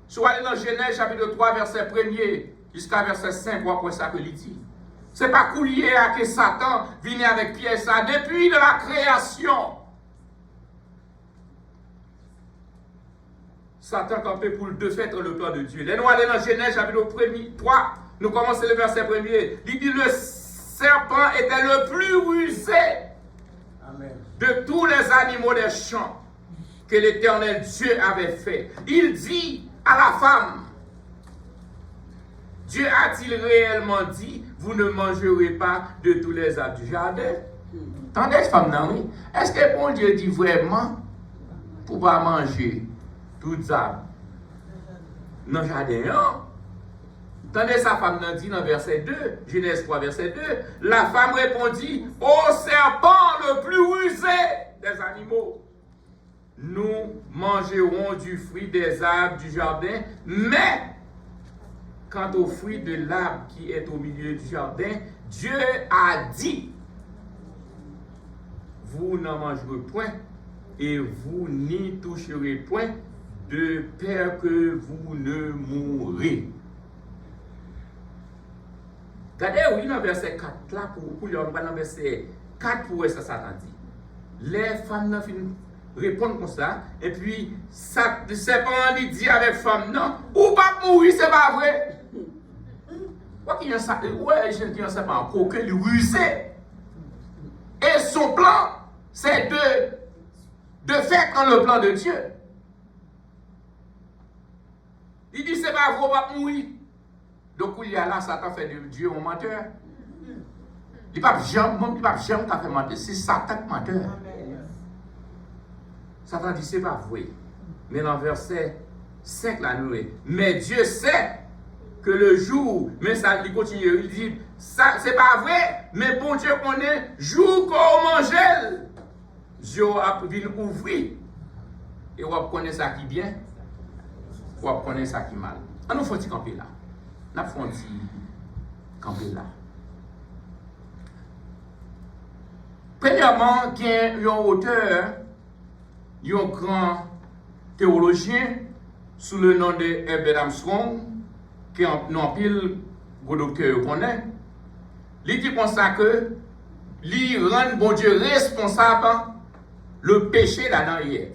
Soit aller dans Genèse chapitre 3 verset 1er jusqu'à verset 5, pour ça que il dit. C'est pas coulier à que Satan vienne avec Pierre ça depuis de la création. Satan campait pour de faire le plan de Dieu. Les nous aller dans Genèse chapitre 3, nous commençons le verset 1er. Il dit le serpent était le plus rusé de tous les animaux des champs que l'Éternel Dieu avait fait. Il dit à la femme, Dieu a-t-il réellement dit, vous ne mangerez pas de tous les arbres du jardin? Attendez, femme, non, oui. Est-ce que bon Dieu dit vraiment pour ne pas manger tous les arbres dans le jardin? Non. Attendez, sa femme n'a dit dans verset 2, Genèse 3, verset 2, la femme répondit, ô serpent le plus rusé des animaux, nous mangerons du fruit des arbres du jardin, mais quant au fruit de l'arbre qui est au milieu du jardin, Dieu a dit, vous n'en mangerez point et vous n'y toucherez point de peur que vous ne mourrez. Regardez, oui, dans verset 4, là, pour dans verset 4, pour ça, Satan dit. Les femmes répondent comme ça, et puis, le serpent lui dit avec femme, non, ou pas mourir, c'est pas vrai. Quoi qu'il y a ça, ouais, je dis un serpent, coquin, lui rusé. Et son plan, c'est de faire dans le plan de Dieu. Il dit, c'est pas vrai, on va mourir. Donc, il y a là, Satan fait de Dieu un menteur. Il ne peut jamais faire mentir. C'est Satan qui menteur. Satan dit, c'est pas vrai. Mais dans le verset 5, là, nous est. Mais Dieu sait que le jour, mais ça, il continue, il dit, ça, c'est pas vrai, mais bon Dieu connaît, jour qu'on mange, Dieu a vu ouvrir. Et on connaît ça qui bien, on connaît ça qui mal. On nous faut camper là. On faut camper là. Premièrement, il y a un auteur, un grand théologien sous le nom de Herbert Armstrong, qui est un pile gros docteur connaît. Il dit comme ça que il rend bon Dieu responsable le péché d'Adam et Ève.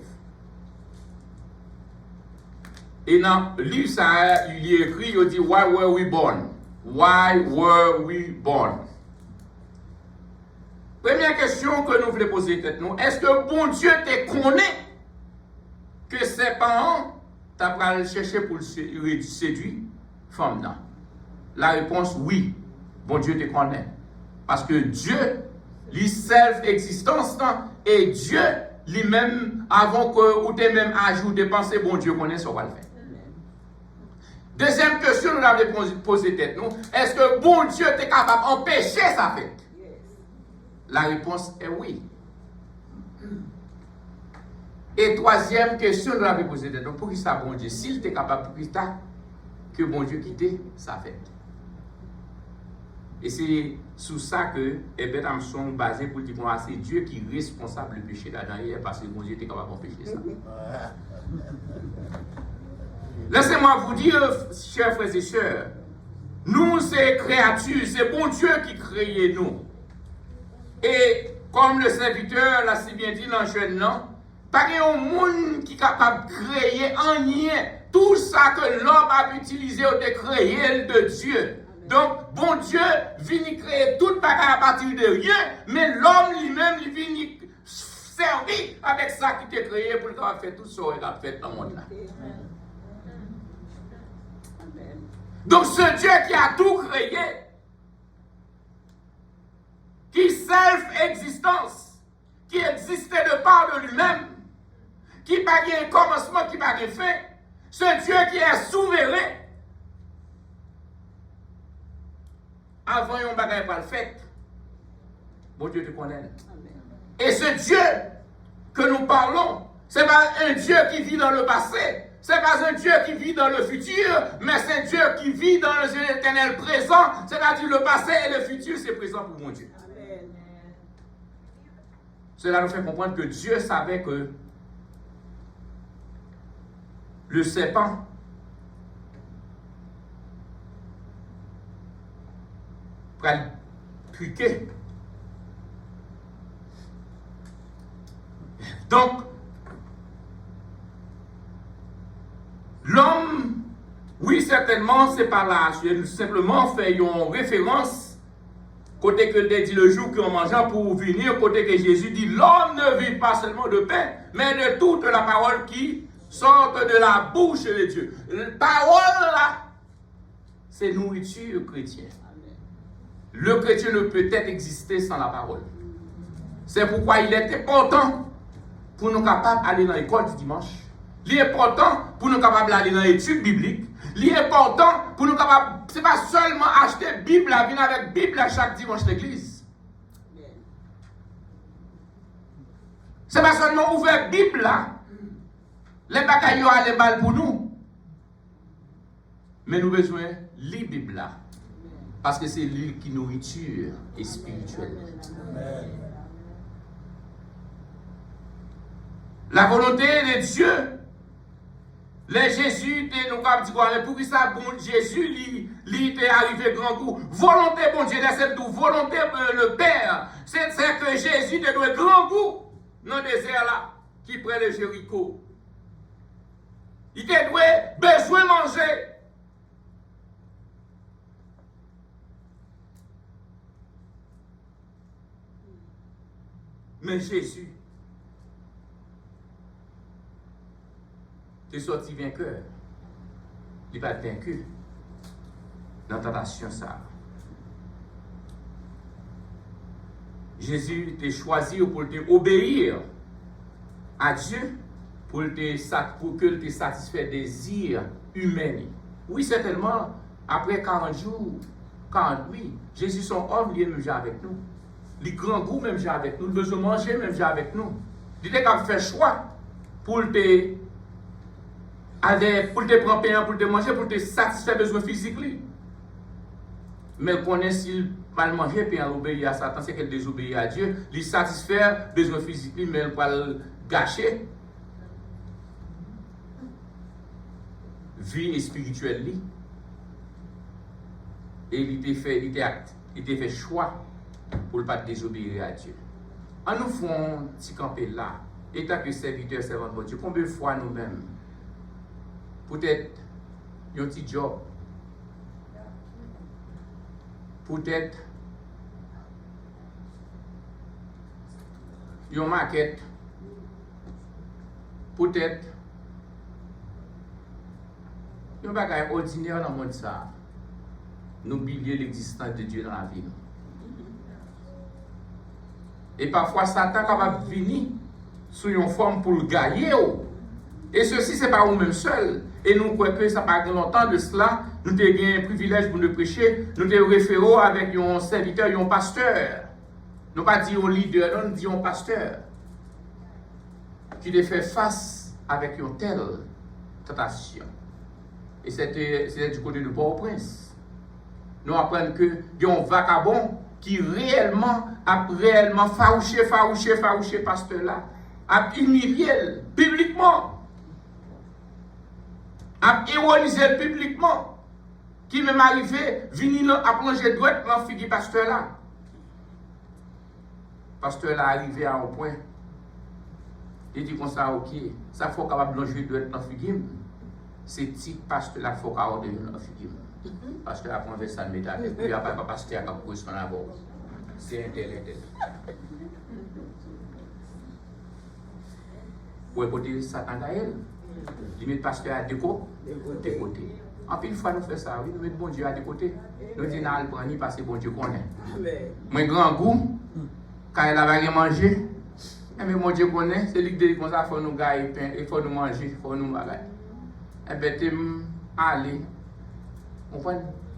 Et dans le livre, ça, il est écrit, il dit, Why were we born? Why were we born? Première question que nous voulons poser tête nous, est-ce que bon Dieu te connaît que ses parents t'as pas le chercher pour le séduire femme là? La réponse oui, bon Dieu te connaît. Parce que Dieu, self-existence et Dieu lui-même, avant que ou t'es même ajout de penser, bon Dieu connaît ce qu'on va le faire. Deuxième question, nous l'avons posé tête nous, est-ce que bon Dieu t'es capable d'empêcher ça fait? La réponse est oui. Et troisième question, nous l'avons posé tête nous, pour qui ça bon Dieu? S'il était capable, pour qui ça que bon Dieu quitte sa fait. Et c'est sous ça que Herbert Armstrong basé pour dire que c'est Dieu qui est responsable du péché d'Adam et Ève parce que bon Dieu était capable d'empêcher ça. Laissez-moi vous dire, chers frères et sœurs, nous, ces créatures, c'est bon Dieu qui crée nous. Et comme le serviteur l'a si bien dit dans le jeune nom, pas un monde qui est capable de créer en rien tout ça que l'homme a utilisé ou de créer de Dieu. Donc, bon Dieu vient créer toute bagarre à partir de rien, mais l'homme lui-même, il vient servir avec ça qui t'a créé pour qu'il a fait tout ça qu'il a fait dans le monde là. Donc, ce Dieu qui a tout créé, qui self-existence, qui existait de part de lui-même, qui n'a pas un commencement, qui n'a pas de fin, ce Dieu qui est souverain, avant un bagage pas le fait, bon Dieu te connaît. Et ce Dieu que nous parlons, ce n'est pas un Dieu qui vit dans le passé, ce n'est pas un Dieu qui vit dans le futur, mais c'est un Dieu qui vit dans l'éternel présent, c'est-à-dire le passé et le futur, c'est présent pour mon Dieu. Amen. Cela nous fait comprendre que Dieu savait que le serpent pour le piquer. Donc, l'homme, oui, certainement, c'est pas là. Je simplement fait une référence, côté que dit le jour qu'on mangeait pour venir, côté que Jésus dit, l'homme ne vit pas seulement de pain, mais de toute la parole qui sort de la bouche de Dieu. La parole là, c'est nourriture chrétienne. Le chrétien ne peut être exister sans la parole. C'est pourquoi il est important pour nous capables d'aller dans l'école du dimanche. Il est important pour nous capables d'aller dans l'étude biblique. Il est important pour nous capables, c'est pas seulement acheter Bible, venir avec Bible à chaque dimanche l'église. C'est pas seulement ouvrir Bible là. Les bagailles aller mal pour nous. Mais nous avons besoin de lire Bible là. Parce que c'est lui qui nourriture et spirituelle. La volonté de Dieu, les Jésus, nous avons dit quoi, mais pour que ça, bon Jésus, il est arrivé grand coup. Volonté, bon Dieu, c'est tout. Volonté, le Père, c'est que Jésus te doit grand coup dans le désert là, qui près de Jéricho. Il te doit besoin de manger. Mais Jésus t'es sorti vainqueur. il va être vaincu dans la tentation ça. Jésus t'a choisi pour obéir à Dieu pour que tu satisfait des désirs humains. Oui, certainement, après 40 jours, 48, Jésus son homme, il est même avec nous. Les grands goûts même avec nous, le besoin de manger même avec nous. Il était qu'à faire choix pour te prendre pain, pour te manger, pour te satisfaire besoin physique. Mais qu'on est s'il mal manger puis obéir à Satan, c'est qu'elle désobéit à Dieu, il satisfaire besoin physique, mais elle va le gâcher. Vie spirituelle. Et il était fait choix pour ne pas désobéir à Dieu. En nous faisant un petit camper là, étant que serviteur, servant de Dieu, combien de fois nous-mêmes, peut-être un petit job, peut-être une maquette, peut-être un bagage ordinaire dans le monde ça, nous oublions l'existence de Dieu dans la vie. Et parfois, Satan est capable de venir sous une forme pour le gagner. Et ceci, ce n'est pas nous-mêmes seuls. Et nous croyons que ça n'a pas longtemps de cela. Nous avons eu un privilège pour nous prêcher. Nous avons référé avec un serviteur, un pasteur. Nous pas dit un leader, non, nous disons un pasteur. Qui a fait face avec une telle tentation. Et c'était du côté de Port-au-Prince. Nous apprenons que il y a un vagabond qui réellement a farouché pasteur là, a humilié publiquement, a ironisé publiquement, qui même arrivé, venir à plonger droite dans la figure pasteur là. Pasteur là arrivé à un point, il dit comme ça, ok, ça faut capable plonger droite dans la figure. C'est type pasteur là, faut capable de la figure. Parce que après, on veut ça de métal. Il n'y a pas de pasteur qui a correspondre à vous. C'est un tel. Pour écouter Satan Gaël, il met le pasteur à deux côtés. En plus, une fois nous faisons ça, nous mettons bon Dieu à deux côtés. Nous disons, non, le prendre parce que bon Dieu connaît. Moi, grand goût, quand il a rien mangé, mais mon Dieu connaît, c'est lui qui dit comme ça, il faut nous gagner pain, il faut nous manger, il faut nous bagailler. Eh bien, tu aller. On va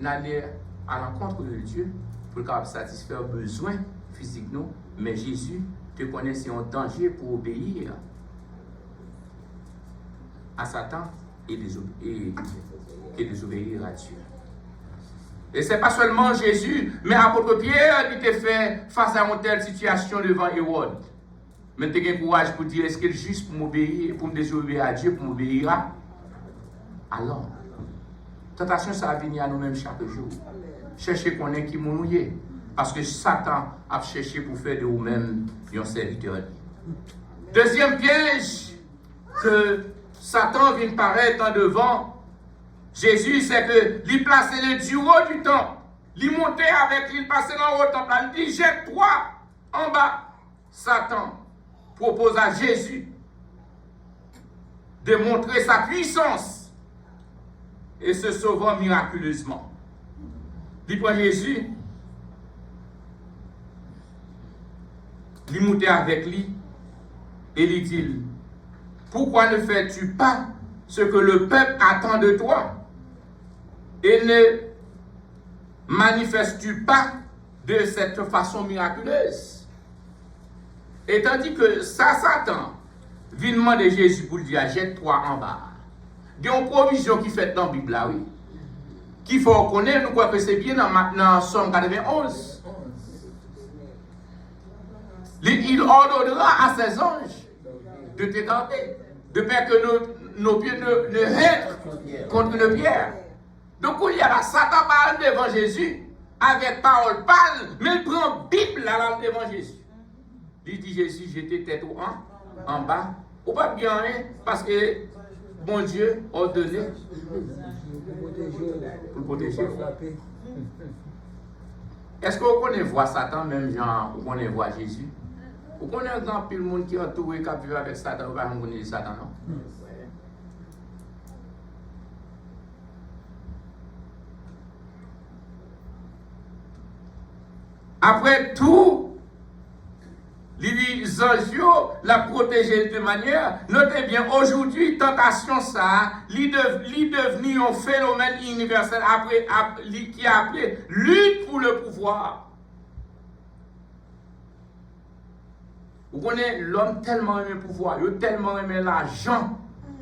aller à l'encontre de Dieu pour satisfaire les besoins physiques, mais Jésus te connaît c'est un danger pour obéir à Satan et désobéir à Dieu. Et ce n'est pas seulement Jésus, mais l'apôtre Pierre qui t'a fait face à une telle situation devant Hérode. Mais tu as le courage pour dire est-ce qu'il est juste pour m'obéir, pour me désobéir à Dieu, pour m'obéir à alors. Tentation, ça va venir à nous-mêmes chaque jour. Chercher qu'on est qui mouillé. Parce que Satan a cherché pour faire de vous-même un serviteur. Deuxième piège que Satan vient paraître en devant Jésus, c'est que lui placer le du haut du temple. Lui monter avec lui, passer dans le haut temple. Il dit jette-toi en bas. Satan propose à Jésus de montrer sa puissance. Et se sauvant miraculeusement. Il prend Jésus, il monte avec lui, et lui dit, pourquoi ne fais-tu pas ce que le peuple attend de toi? Et ne manifestes-tu pas de cette façon miraculeuse? Et tandis que Satan vient demander Jésus pour lui dire, jette-toi en bas. Il y a une provision qui est faite dans la Bible, là, oui. Qu'il faut reconnaître, nous croyons que c'est bien dans Somme 91. Il ordonnera à ses anges de te garder, de peur que nos pieds ne heurtent contre nos pierres. Donc, il y a la Satan parle devant Jésus, avec parole pâle, mais il prend la Bible là devant Jésus. Il dit Jésus, j'étais tête en bas, ou pas bien, hein, parce que bon Dieu ordonné pour protéger. Est-ce qu'on connaît voir Satan, même genre, ou qu'on voit Jésus? Ou qu'on a un grand pile monde qui est entouré, qui a vécu avec Satan, ou pas qu'on connaît Satan, non? Après tout, les anges la protéger de manière, notez bien, aujourd'hui, tentation ça, devenu un phénomène universel qui est appelé lutte pour le pouvoir. Vous connaissez, l'homme tellement aimé le pouvoir, il a tellement aimé l'argent,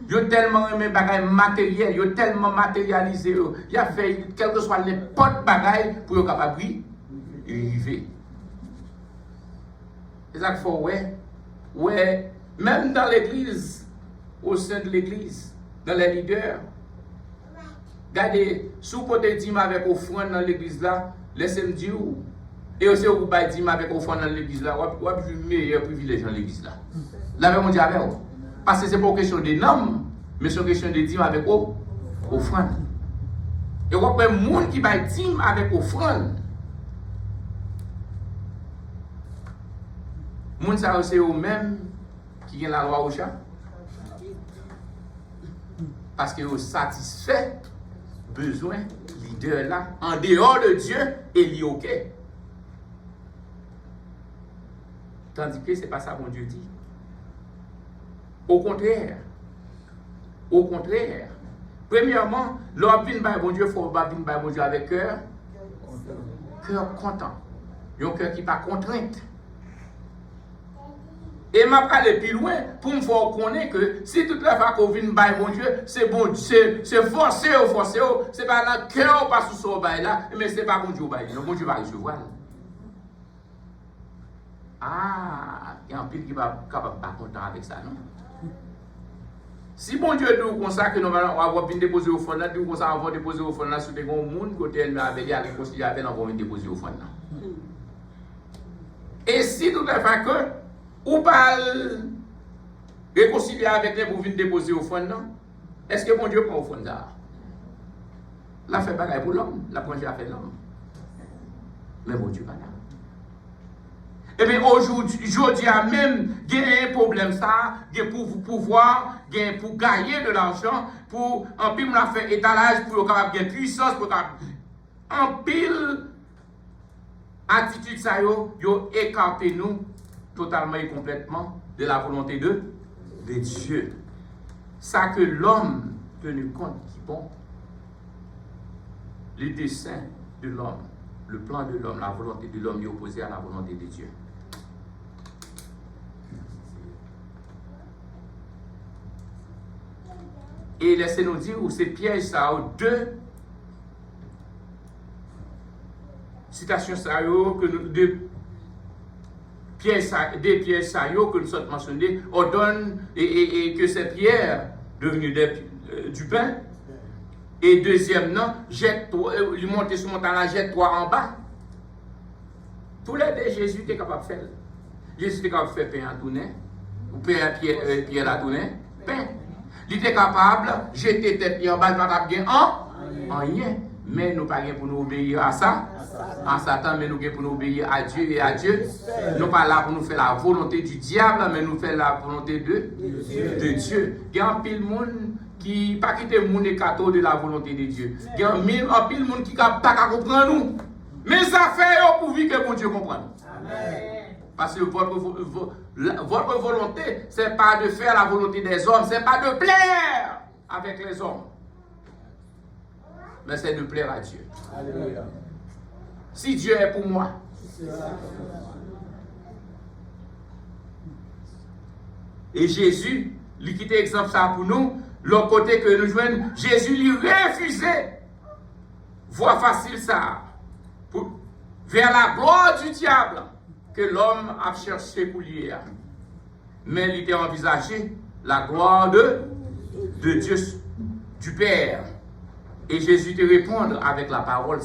il a tellement aimé les bagages matériels, il a tellement matérialisé, il a fait quel que soit les potes bagages pour être capable de vivre. C'est ça qu'il faut, ouais. Même dans l'église, au sein de l'église, dans les leaders, regardez, si vous pouvez dire avec offrande dans l'église là, laissez-moi dire, et aussi vous pouvez dire avec offrande dans l'église là, vous avez le meilleur privilège dans l'église là. Là, on dit avec vous. Parce que ce n'est pas une question de nom, mais c'est une question de dire avec offrande. Et vous avez un monde qui va dire avec offrande. Moun sa c'est eux-mêmes qui ont la loi au chat. Parce que vous satisfait besoin leader là en dehors de Dieu et li OK. Tandis que ce n'est pas ça que Dieu dit. Au contraire, premièrement, l'homme vient par bon Dieu, il faut venir par bon Dieu avec cœur content. Un cœur qui n'est pas contrainte. Et m'a parlé plus loin pour me faire connaître que si toute la fois qu'on vient par mon Dieu, c'est bon, c'est forcé, c'est pas dans le cœur ou pas sous ce bail là, mais c'est pas bon Dieu bail, le bon Dieu va recevoir. Ah, il y a un pile qui va capable pas content avec ça, non? Si bon Dieu dit comme ça que nous allons venir déposer au fond là, dit comme ça on va déposer au fond là sur des grands monde côté elle avec lui avec considérer avec on va venir déposer au fond là. Et si tout la fois que ou pas réconcilier avec les pour venir déposer au fond, non? Est-ce que mon Dieu prend au fond là? La fait bagaille pour l'homme, la prend à fait l'homme. Mais mon Dieu pas là. Et bien aujourd'hui, je dis à même, il y a un problème ça, pour pouvoir, pour gagner de l'argent, pour en pile la faire étalage, pour capable gagner puissance, pour en pile attitude ça yo écarté nous totalement et complètement de la volonté de Dieu. Ça que l'homme tenu compte qui bon, les desseins de l'homme, le plan de l'homme, la volonté de l'homme est opposée à la volonté de Dieu. Et laissez-nous dire où ces pièges ça a deux citations ça que nous deux pièges ça que nous sommes mentionnés ordonne et que ces pierres devenues du pain. Et deuxièmement, jette-toi, lui monter sur montagne là, jette-toi en bas. Tous les deux, Jésus était capable de faire. Jésus était capable de faire pain à tourner, ou pierre à tourner, pain. Il était capable de jeter tête en bas, pas bien en rien. Mais nous pas pour nous obéir à ça, à Satan, mais nous pour nous obéir à Dieu et à Dieu. Nous pas là pour nous faire la volonté du diable, mais nous faire la volonté de Dieu. Il y a un pile monde qui pas quitter monde et cadeau de la volonté de Dieu. Il y a un pile monde qui pas comprendre nous. Mais ça fait pour vivre que mon Dieu comprenne. Parce que votre volonté, ce n'est pas de faire la volonté des hommes, ce n'est pas de plaire avec les hommes. Mais c'est de plaire à Dieu. Alléluia. Si Dieu est pour moi, et Jésus, lui qui était exemple ça pour nous, l'autre côté que nous jouons, Jésus lui refusait. Voie facile ça. Vers la gloire du diable que l'homme a cherché pour lui. Mais il était envisagé la gloire de Dieu, du Père. Et Jésus te répondre avec la parole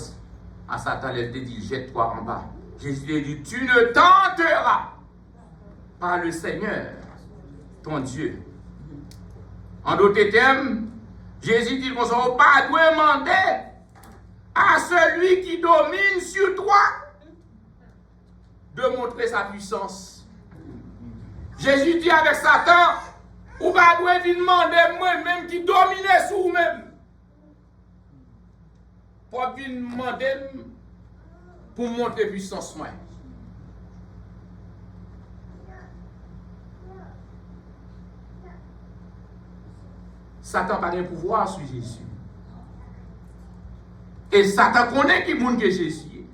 à Satan, il te dit, jette-toi en bas. Jésus te dit, tu ne tenteras pas le Seigneur, ton Dieu. En d'autres termes, Jésus dit, on ne va pas demander à celui qui domine sur toi de montrer sa puissance. Jésus dit avec Satan, ou pas demander moi-même qui dominait sur vous-même. Pour venir demander pour montrer puissance moi. Satan n'a pas de pouvoir sur Jésus. Et Satan connaît qui monde que Jésus.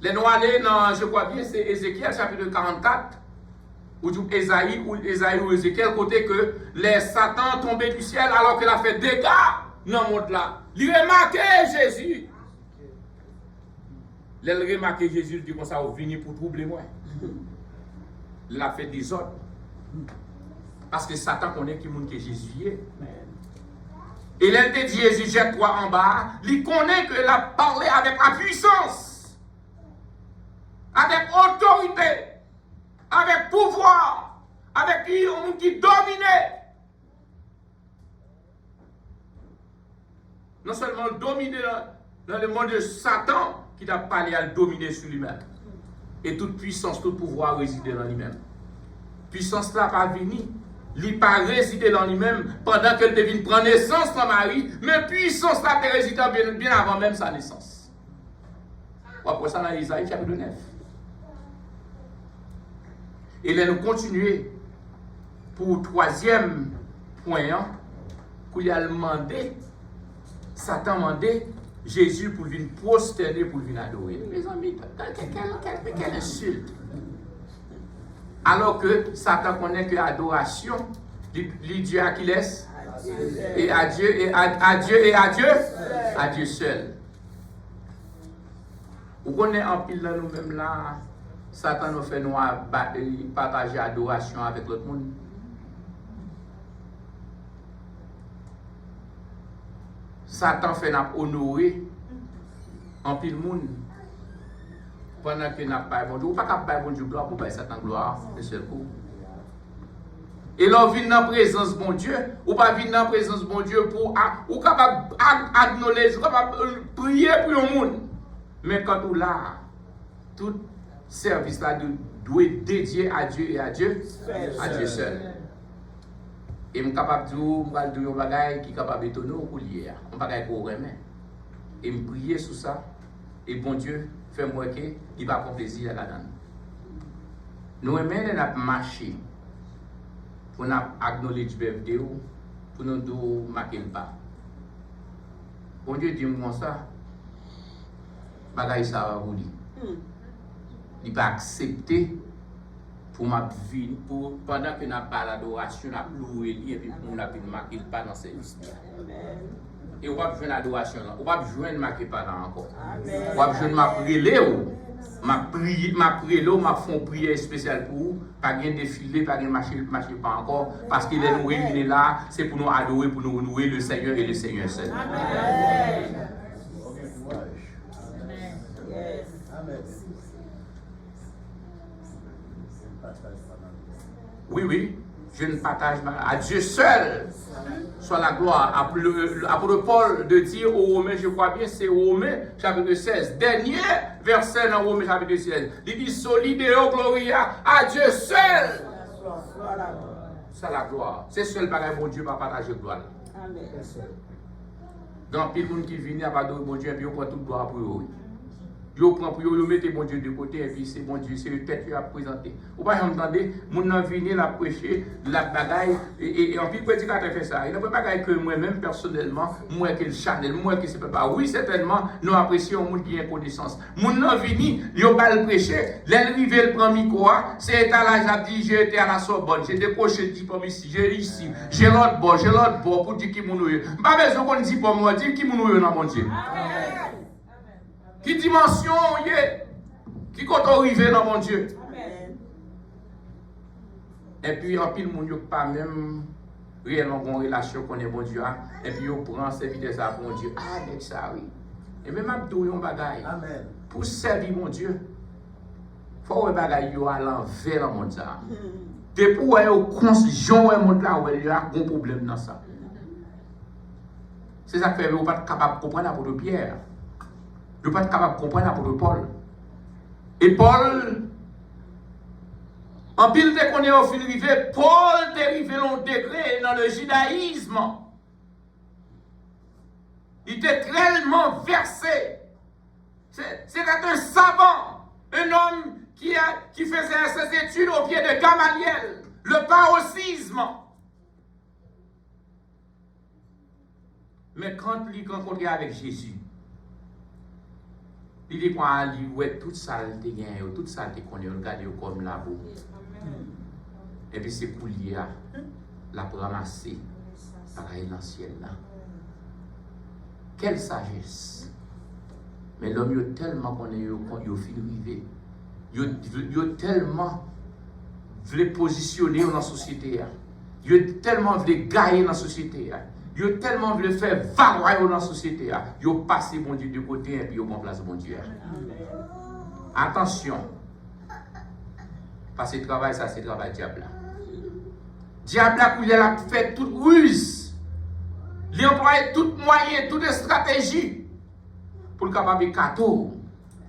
Les nous aller dans, je crois bien, c'est Ézéchiel chapitre 44, ou Esaïe ou Ézéchiel, côté que les Satan tombés du ciel alors qu'il a fait dégâts dans le monde là. Il remarque Jésus. Il remarque Jésus, il dit comme ça, vous venez pour troubler moi. Il a fait des ordres. Parce que Satan connaît qui monde que Jésus est. Et il te dit Jésus, jette-toi en bas. Il connaît qu'il a parlé avec la puissance, avec autorité, avec pouvoir, avec qui dominait. Non seulement dominer dans le monde de Satan, qui t'a parlé à le dominer sur lui-même. Et toute puissance, tout pouvoir réside dans lui-même. Puissance là pas venir. Il n'est pas résidé dans lui-même pendant qu'elle devine prendre naissance dans Marie, mais puissance là est résidant bien avant même sa naissance. Après ça, dans Isaïe chapitre 9. Et là, nous continuons pour le troisième point, qu'il a demandé, Satan a demandé Jésus pour venir prosterner, pour venir adorer. Mes amis, quelle insulte! Alors que Satan connaît que l'adoration, il dit à qui laisse? Et à Dieu, et à Dieu, et à Dieu? À Dieu seul. Vous connaissez en pile là nous-mêmes là, Satan nous fait nous partager l'adoration avec l'autre monde. Satan fait nous honorer en pile monde. Pendant que nous n'avons pas bon Dieu, ou pas capable de bon Dieu gloire pour pas Satan gloire, le seul coup. Et là, vient dans la présence de bon Dieu, ou pas venir dans la présence de bon Dieu pour ou capable acknowledge, capable prier pour le monde. Mais quand on là, tout service là doit être dédié à Dieu et à Dieu seul. Et je suis capable de dire un bagage qui est capable d'étonner au lier, un bagage pour remettre. Et je prier sur ça, et bon Dieu, fais-moi qu'il va prendre plaisir là-dedans. Nous aimons marcher pour nous acknowledge birthday, pour nous marquer le pas. Bon Dieu dit moi ça, bagaille ça va vous dire. Il va accepter pour ma vie, pendant que nous pas l'adoration, nous louer et puis pour nous marquer le pas dans cette histoire. Et on va pas jouer l'adoration là, on va pas jouer marquer pas là encore. On va jouer ma prière, ma prière, ma font prière spéciale pour vous, pas gain défilé, pas gain marcher pas encore parce qu'il est nous réunis là, c'est pour nous adorer, pour nous louer le Seigneur et le Seigneur seul. Amen. Oui, je ne partage pas. À Dieu seul soit la gloire. Apôtre Paul de dire aux Romains, je crois bien, c'est Romains chapitre 16. Dernier verset dans Romains chapitre 16. Il dit solide et gloria à Dieu seul. C'est la gloire. C'est seul pareil, bon Dieu, va partager gloire. Amen. Dans pile monde qui vient à adorer bon Dieu, et puis on prend toute gloire pour eux. Yo prend pour yo mettez bon Dieu de côté et puis c'est bon Dieu, c'est le tête qui a présenté. Ou pas entendre mon nan venir la prêcher la bagaille et en pile prédicateur fait ça. Il n'a pas bagaille que moi-même personnellement, moi que le Chanel, moi que c'est pas. Oui, certainement, nous apprécions monde qui a connaissance. Mon nan venir, yo pas le prêcher, l'arrivé le prend micro, c'est étalage a dit j'étais à la Sorbonne, j'ai décroché le diplôme ici, j'ai ici, j'ai l'autre bord pour dire qui mon yo. Pas besoin qu'on dit pour moi dire qui mon yo dans mon Dieu. Qui dimension y est, qui compte arriver dans mon Dieu. Amen. Et puis en pile moun yo pas même réellement bonne relation connaît bon Dieu et puis yo prend servir ça pour mon Dieu. Ah avec ça oui. Et même abdou yon bagay. Amen. Pour servir mon Dieu. Faut un bagay yo à l'envers dans mon ça. Depuis où yo constitution un monde là où il y a un problème dans ça. C'est ça que fait vous pas capable de comprendre l'apôtre Pierre. Vous n'êtes pas capable de comprendre l'apôtre Paul. Et Paul, en pile de qu'on est au fil rivé, Paul dérivé l'on degré dans le judaïsme. Il était tellement versé. C'est un savant, un homme qui faisait ses études au pied de Gamaliel, le paroxysme. Mais quand il rencontre avec Jésus, il dit quoi? Il ouais toute ça te gagne, toute ça te connaît, regarde comme là beau. Et puis c'est coulier la pour ramasser pareil l'ancienne là. Quelle sagesse! Mais l'homme il tellement connaît il fil rivé. Il tellement voulait positionner dans la société. Il tellement voulait gagner dans la société. Il tellement voulait faire valoir dans la société. Il passé mon Dieu de côté et puis il remplace mon Dieu. Attention. Parce que le travail, ça c'est le travail diable. Diable il a fait toute ruse. Il a employé tout moyen, toute stratégie pour le capable de cadeau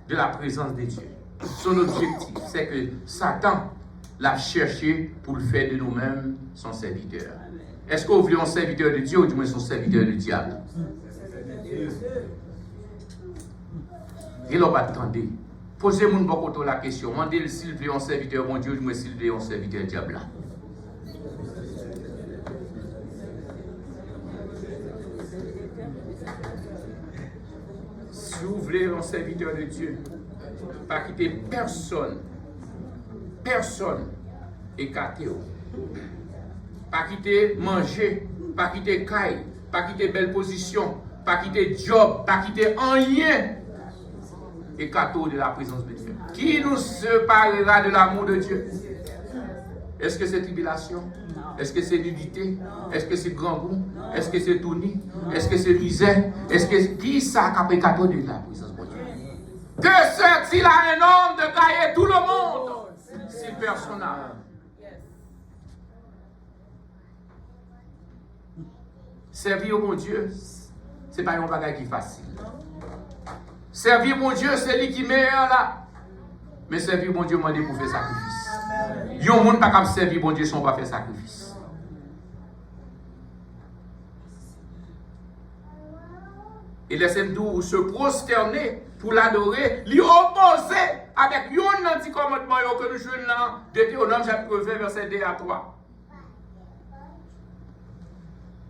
de la présence de Dieu. Son objectif, c'est que Satan l'a cherché pour le faire de nous-mêmes son serviteur. Est-ce que vous voulez un serviteur de Dieu ou du moins son serviteur du diable? Il n'a pas attendu. Posez-moi beaucoup la question. Demandez s'il veut un serviteur mon Dieu ou du moins s'il veut un serviteur diable. Si vous voulez un serviteur de Dieu, pas quitter personne écarté. Pas quitter manger, pas quitter caille, pas quitter belle position, pas quitter job, pas quitter rien écarté de la présence de Dieu. Qui nous séparera de l'amour de Dieu? Est-ce que c'est tribulation? Est-ce que c'est nudité? Est-ce que c'est grand goût? Est-ce que c'est tournis? Est-ce que c'est misère? Est-ce que qui ça qui a écarté de la présence de Dieu? Que sert-il à un homme de gagner tout le monde si personne n'a? Servir au bon Dieu, ce n'est pas un bagage qui est facile. Servir mon Dieu, c'est lui qui est meilleur là. Mais servir mon Dieu, demandez pour faire sacrifice. Il y a un monde qui ne peut pas servir mon Dieu sans pas faire sacrifice. Et laissez-nous se prosterner pour l'adorer, lui opposer avec un anti-commandement que nous jouons dans Deutéronome chapitre 20, verset 2 à 3.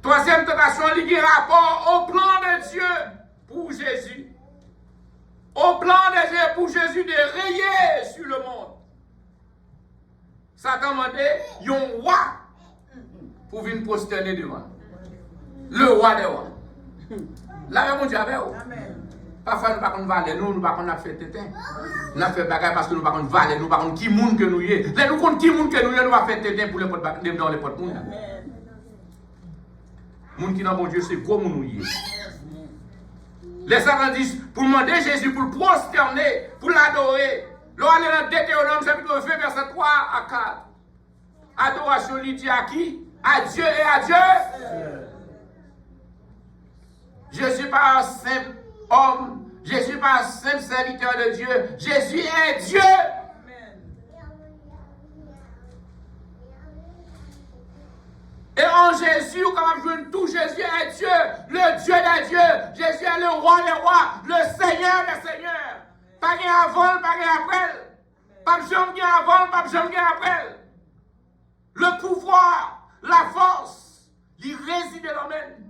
Troisième tentation, il y a rapport au plan de Dieu pour Jésus. Au plan de Dieu pour Jésus de rayer sur le monde. Satan m'a dit, un roi pour venir prosterner devant. Le roi des rois. Là, mon Dieu avec vous. Parfois, nous ne pouvons pas valer, nous ne pouvons pas faire tétin. Nous avons fait bagarre parce que nous ne pouvons pas valer, nous ne pouvons pas qui monde que nous y est. Là, nous comptons qui monde que nous y est, nous allons faire tétin pour les potes dans les potes. Moun qui dans mon Dieu, c'est gros moun y est. Les savants disent, pour demander Jésus, pour le prosterner, pour l'adorer. Là, on est dans Deutéronome, chapitre 20, verset 3 à 4. Adoration, il dit à qui? À Dieu et à Dieu. Je ne suis pas un simple homme. Je ne suis pas un simple serviteur de Dieu. Jésus est Dieu. Et en Jésus, quand on veut tout, Jésus est Dieu, le Dieu des dieux. Jésus est le roi des rois, le Seigneur des seigneurs. Pas rien avant, pas rien après. Pas jamais avant, pas jamais après. Le pouvoir, la force, il réside dans l'homme.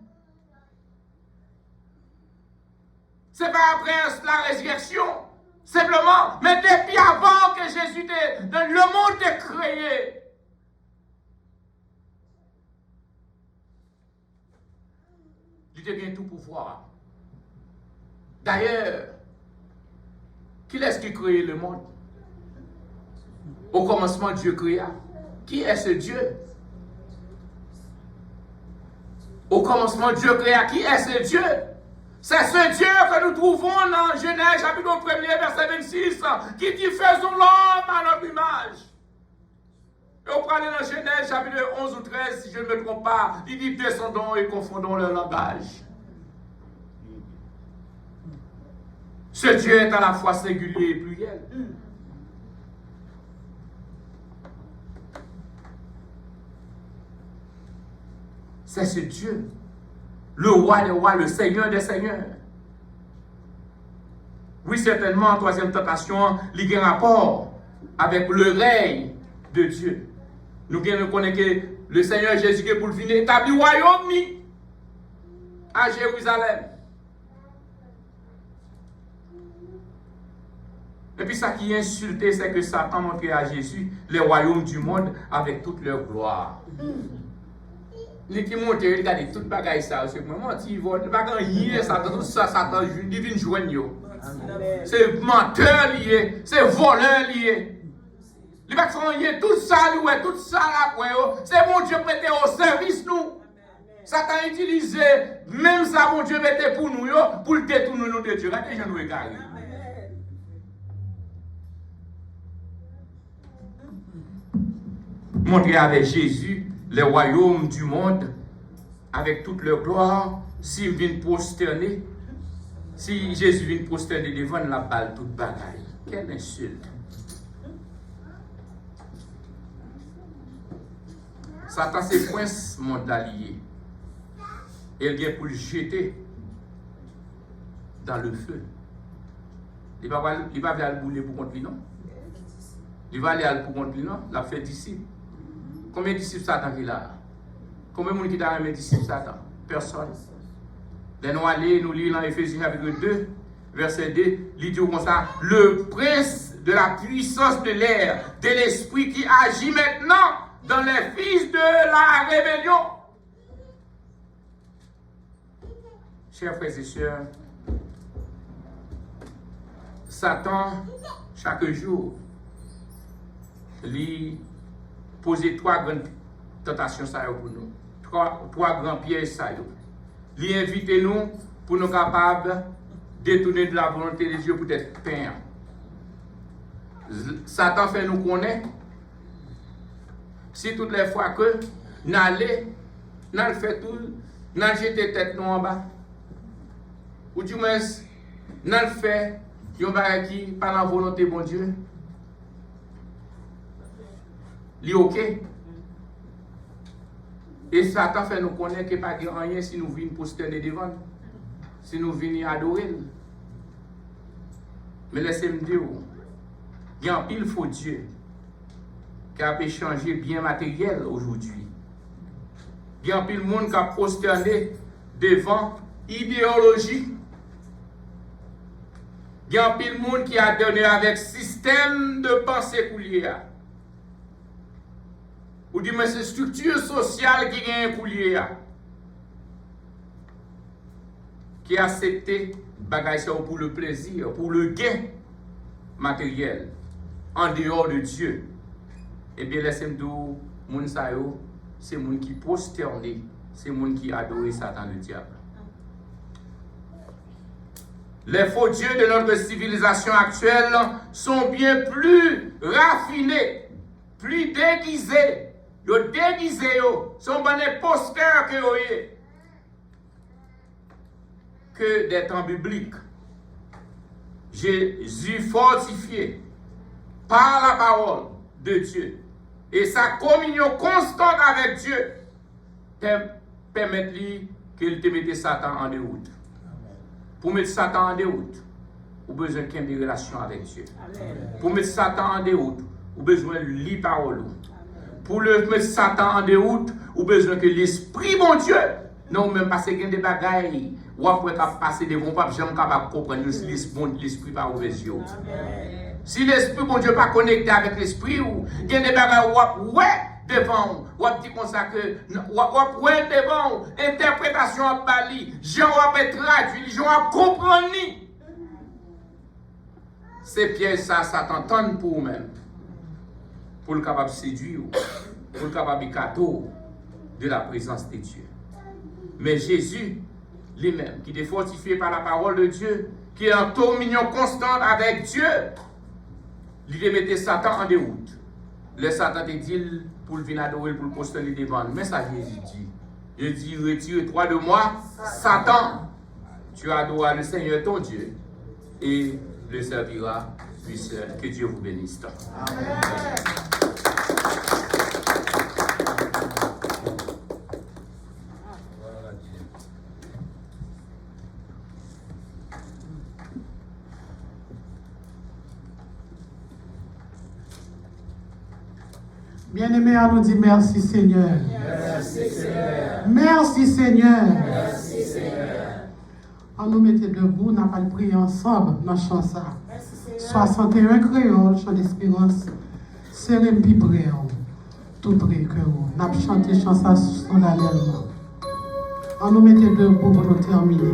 C'est pas après la résurrection, simplement, mais depuis avant que Jésus le monde est créé. Il devient tout pouvoir. D'ailleurs, qui est-ce qui crée le monde? Au commencement, Dieu créa. Qui est ce Dieu? Au commencement, Dieu créa. Qui est ce Dieu? C'est ce Dieu que nous trouvons dans Genèse, chapitre 1, verset 26, qui dit faisons l'homme à notre image. Et on prend dans Genèse, chapitre 11 ou 13, si je ne me trompe pas, il dit descendons et confondons leur langage. Ce Dieu est à la fois singulier et pluriel. C'est ce Dieu, le roi des rois, le Seigneur des seigneurs. Oui, certainement, en troisième tentation, il y a un rapport avec le règne de Dieu. Nous connaissons que le Seigneur Jésus est pour venir établir le royaume. à Jérusalem. Et puis ça qui est insulté, c'est que Satan montrait à Jésus les royaumes du monde avec toute leur gloire. Les qui montent, regardez, toute bagaille ça, c'est moi, il va, il va gagner Satan, tout ça, Satan, il vient joindre. C'est menteur lié, c'est voleur lié. Il va gagner tout ça, tout ça là, c'est mon Dieu prêté au service nous. Satan utilisé, même ça, mon Dieu mettait pour nous, pour le détourner nous de Dieu. Regardez, je nous regarde. Montrer avec Jésus les royaumes du monde avec toute leur gloire. S'il vient prosterner, si Jésus vient prosterner devant la balle, toute bagaille. Quelle insulte! Satan, c'est prince monde allié. Il vient pour le jeter dans le feu. Il va aller le bouler pour contre lui, non? Il va aller pour contre lui, non? Il a fait disciple. Combien de disciples Satan qui est là? Combien de monde qui a un disciple Satan? Personne. Nous allons nous lire dans Éphésiens chapitre 2, verset 2, il dit comme ça, le prince de la puissance de l'air, de l'esprit qui agit maintenant dans les fils de la rébellion. Chers frères et sœurs, Satan, chaque jour, lui poser 3 grandes tentations pour nous. 3 grands pièges. Il invite nous pour nous capables de détourner de la volonté de Dieu pour être peints. Satan fait nous connaître. Si toutes les fois que nous allons, nous fait tout, nous jeter tête nous en bas. Ou du moins, nous fait qui par la volonté de bon Dieu. Li ok. Et Satan fait nous connaître qu'il n'y a pas rien si nous venons prosterner devant. Si nous venons adorer. Mais laissez-moi dire, il y a un pile faux Dieu qui a pu changer bien matériel aujourd'hui. Il y a un pile monde qui a prosterné devant idéologie. Il y a un pile monde qui a donné avec système de pensée coulier. Ou dit, mais c'est structure sociale qui a un coulier. Qui a accepté bagaille pour le plaisir, pour le gain matériel, en dehors de Dieu. Eh bien, laissez-moi dire, moun sa yo, c'est moun qui prosterné, c'est moun qui adore Satan le diable. Les faux dieux de notre civilisation actuelle sont bien plus raffinés, plus déguisés. Ils déguisés, sont des posters que des temps bibliques. Jésus fortifié par la parole de Dieu et sa communion constante avec Dieu permet-lui qu'il te mette Satan en déroute. Pour mettre Satan en déroute, vous avez besoin d'une relation avec Dieu. Amen. Pour mettre Satan en déroute, vous avez besoin de lire parole. Pour le mettre Satan en déroute, vous avez besoin que l'esprit bon Dieu, non même parce qu'il y a des bagailles, ou après passer devant pas, je ne suis pas comprendre l'esprit par vos yeux. Si l'esprit bon Dieu n'est pas connecté avec l'esprit, ou il y a des bagailles ou ouais devant, ou dit comme ça que ou ouais devant, interprétation à bali, Jean va traduire, Jean va comprendre. Ces pièges ça Satan pour vous-même. Pour le capable de séduire, pour le capable de cadeau de la présence de Dieu. Mais Jésus, lui-même, qui est fortifié par la parole de Dieu, qui est en communion constante avec Dieu, lui mettait Satan en déroute. Le Satan te dit pour le venir adorer, pour le poster devant. Mais ça, Jésus dit. Il dit, retire-toi de moi, Satan. Tu adoreras le Seigneur ton Dieu et le serviras. Que Dieu vous bénisse. Amen. Bien-aimé, on nous dit merci Seigneur. Merci Seigneur. Merci Seigneur. Merci Seigneur. On nous mettait debout, on a pas prié ensemble dans le chant ça. 61 créoles, chant d'espérance. Serré près, tout près que vous. On a chanté chant ça solennellement. On nous mettait debout pour nous terminer.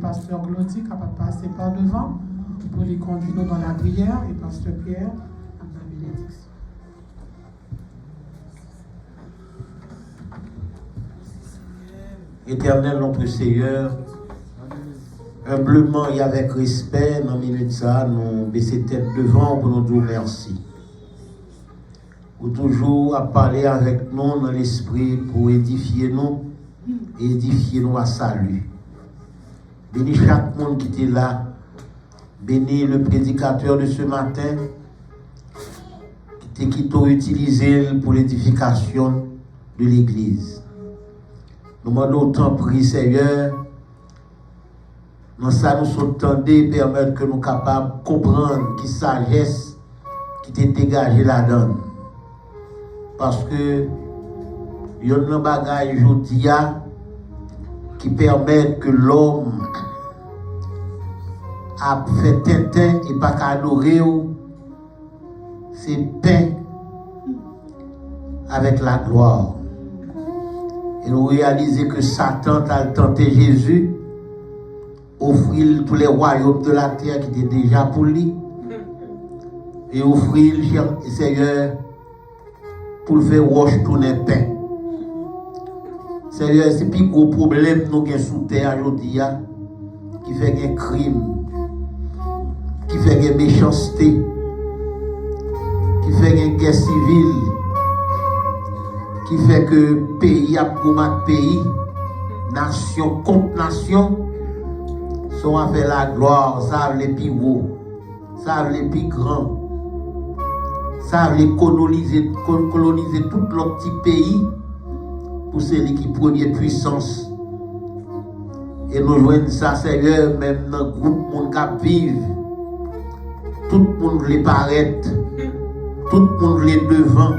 Pasteur Glody capable de passer par devant pour les conduire dans la prière et Pasteur Pierre à la bénédiction. Éternel notre Seigneur, humblement et avec respect, dans minute ça, nous baisser tête devant pour nous dire merci. Ou toujours à parler avec nous dans l'esprit pour édifier nous et édifier nous à salut. Bénis chaque monde qui était là. Bénis le prédicateur de ce matin qui t'a utilisé pour l'édification de l'Église. Nous demandons autant prier, Seigneur. Dans ça, nous sommes tendés permettre que nous soyons capables de comprendre qui sagesse qui t'est dégagée là-dedans. Parce que il y a un bagage aujourd'hui qui permet que l'homme a fait Tintin et pas qu'à adorer, c'est paix avec la gloire. Et nous réalisons que Satan a tenté Jésus, offrir tous les royaumes de la terre qui étaient déjà pour lui, et offrir le Seigneur pour le faire roche tourner paix. Seigneur, c'est plus gros problème nous avons sous terre aujourd'hui, qui fait des crimes, qui fait des méchancetés, qui fait des guerres civiles, qui fait que pays a combattu pays, nation contre nation, sont avec la gloire, savent les plus hauts, savent les plus grands, savent les coloniser tout leur petit pays pour celui qui premier puissance. Et nous joignons ça, Seigneur, même dans le groupe monde qui vivent, tout le monde les paraître, tout le monde les devant,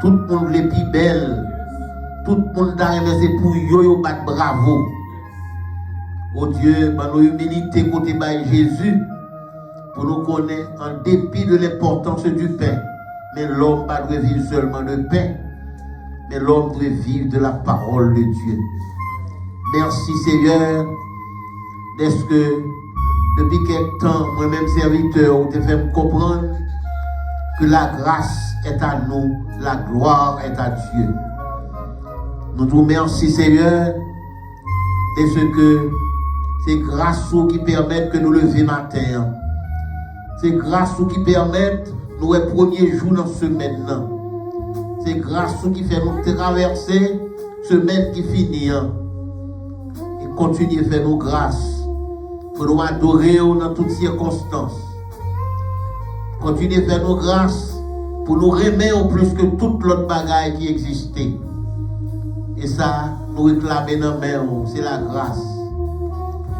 tout le monde les plus belles, tout le monde d'arriver pour yo battre bravo. Oh Dieu, par nos humilité côté de Jésus, pour nous connaître en dépit de l'importance du pain. Mais l'homme ne doit vivre seulement de pain, mais l'homme doit vivre de la parole de Dieu. Merci Seigneur, parce que depuis quelque temps, moi-même serviteur, vous te fait me comprendre que la grâce est à nous, la gloire est à Dieu. Nous te remercions Seigneur, parce que c'est grâce qui permet que nous levions matin. C'est grâce qui permet nous le premier jour dans ce semaine. C'est grâce qui fait nous traverser semaine qui finit. Et continuer à faire nos grâces pour nous adorer dans toutes circonstances. Continuer à faire nos grâces pour nous remettre plus que toute l'autre bagaille qui existait. Et ça, nous réclamer dans la main, c'est la grâce.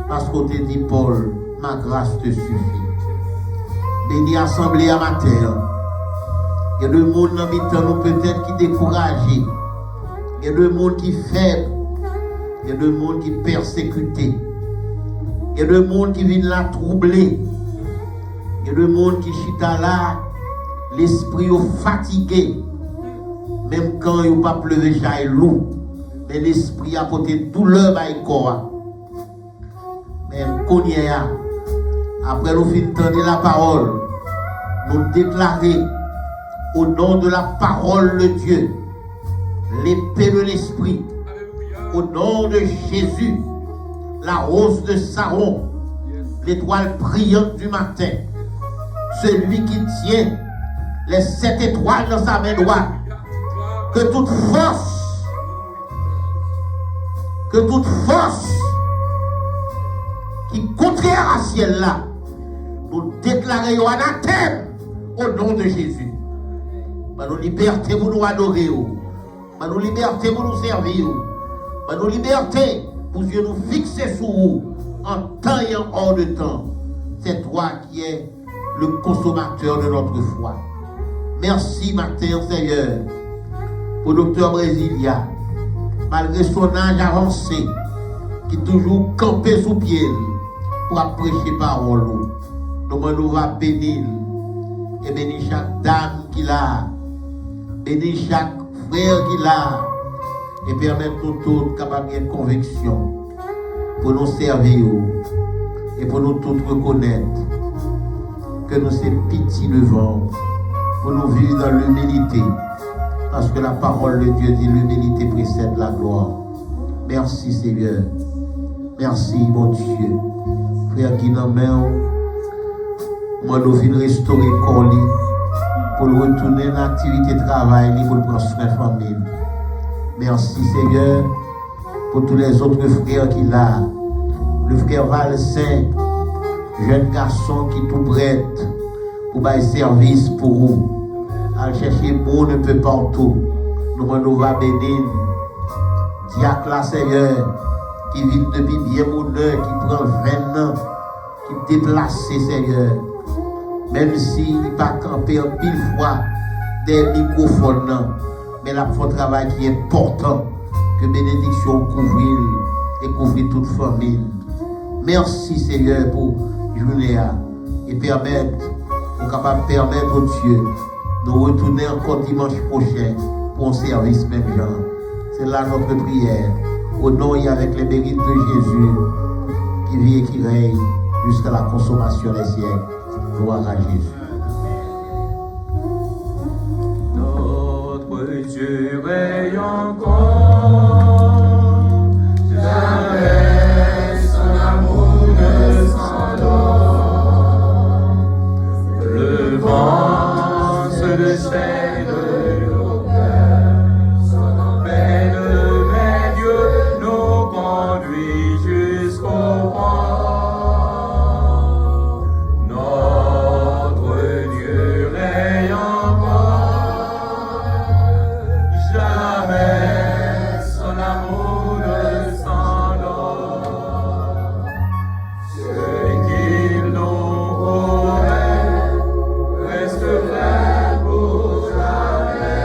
Parce qu'on te dit, Paul, ma grâce te suffit. Béni assemblée à ma terre. Il y a des gens dans le peut-être qui découragés. Il y a des gens qui faibles. Il y a des gens qui persécutés. Il y a des gens qui viennent la troubler. Il y a des gens qui chita là, l'esprit fatigué. Même quand il n'y a pas pleuvé, j'ai loup. Mais l'esprit a porté douleur à corps. Mais qu'on y est, après nous finissons d'entendre la parole, nous déclarer au nom de la parole de Dieu, l'épée de l'esprit, au nom de Jésus, la rose de Saron, l'étoile brillante du matin, celui qui tient les 7 étoiles dans sa main droite, que toute force qui contraire à ciel là, nous déclarons anathème au nom de Jésus. Par nos libertés pour nous adorer, par nos libertés pour nous servir, par nos libertés pour Dieu nous fixer sur vous en temps et en hors de temps. C'est toi qui es le consommateur de notre foi. Merci matin Seigneur pour Docteur Brésilia, malgré son âge avancé, qui toujours campé sous pied pour prêcher parole. Nous va bénir et bénir chaque dame qu'il a, bénir chaque frère qu'il a, et permettre nous tous capables de conviction pour nous servir et pour nous tous reconnaître que nous sommes petits devant, pour nous vivre dans l'humilité, parce que la parole de Dieu dit l'humilité précède la gloire. Merci Seigneur. Merci mon Dieu. Frère qui n'a main, moi nous venons restaurer le corps pour le retourner dans l'activité de travail pour le prendre soin de la famille. Merci Seigneur pour tous les autres frères qu'il a. Le frère Valsain, jeune garçon qui est tout prêt pour faire service pour vous. À chercher bon un peu partout. Nous va bénir. Diacre là Seigneur, qui vit depuis bien mon heure, qui prend 20 ans, qui déplace Seigneur. Même s'il n'est pas campé en pile fois des microphones, mais la fait un travail qui est important, que bénédiction couvrir et couvrir toute famille. Merci Seigneur pour journée et permettre, nous capable de permettre au Dieu de retourner encore dimanche prochain pour un service même genre. C'est là notre prière. Au nom et avec les mérites de Jésus qui vit et qui règne jusqu'à la consommation des siècles. Gloire à Jésus. Notre Dieu règne encore, jamais son amour ne s'endort. Le vent se déchaîne de nos cœurs, son peine, mais Dieu nous conduit jusqu'au port. Notre Dieu règne encore, jamais son amour ne s'endort. Ce qu'il nous promet reste vrai pour jamais.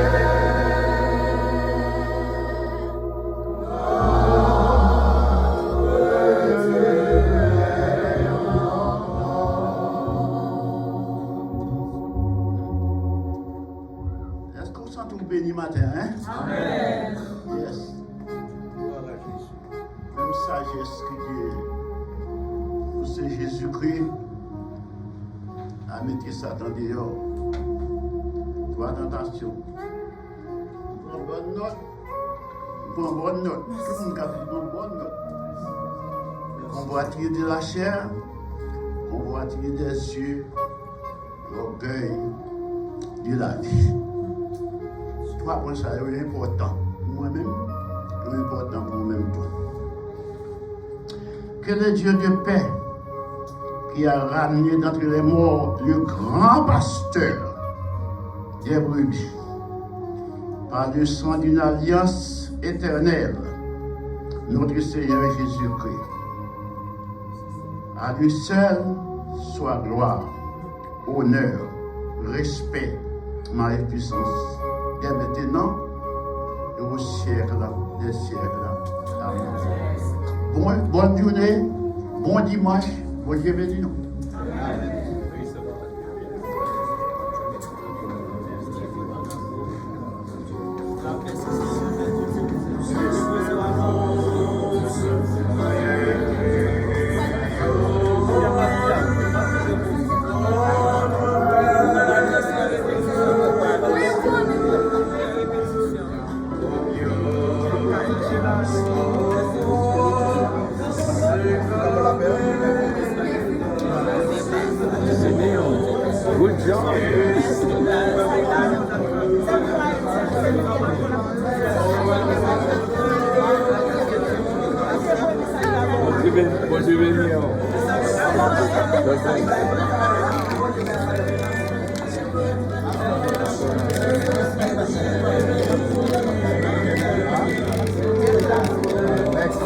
Est-ce qu'on sent tout béni matin, hein? Amen. Yes. Même sagesse que c'est Jésus-Christ a mis Satan dehors. Toi, attention. Prends bonne note. Prends bonne note. Tout le monde a pris bonne note. On va attirer de la chair, on va attirer des yeux, l'orgueil de la vie. Trois points, ça est important. Moi-même, c'est important pour moi-même. Que le Dieu de paix, qui a ramené d'entre les morts le grand pasteur des brebis, par le sang d'une alliance éternelle, notre Seigneur Jésus-Christ. À lui seul soit gloire, honneur, respect, magnificence, dès maintenant et au siècle des siècles. Amen. Bonne journée, bon dimanche, bon Dieu bénisse nous. Good job. Bom dia, Next,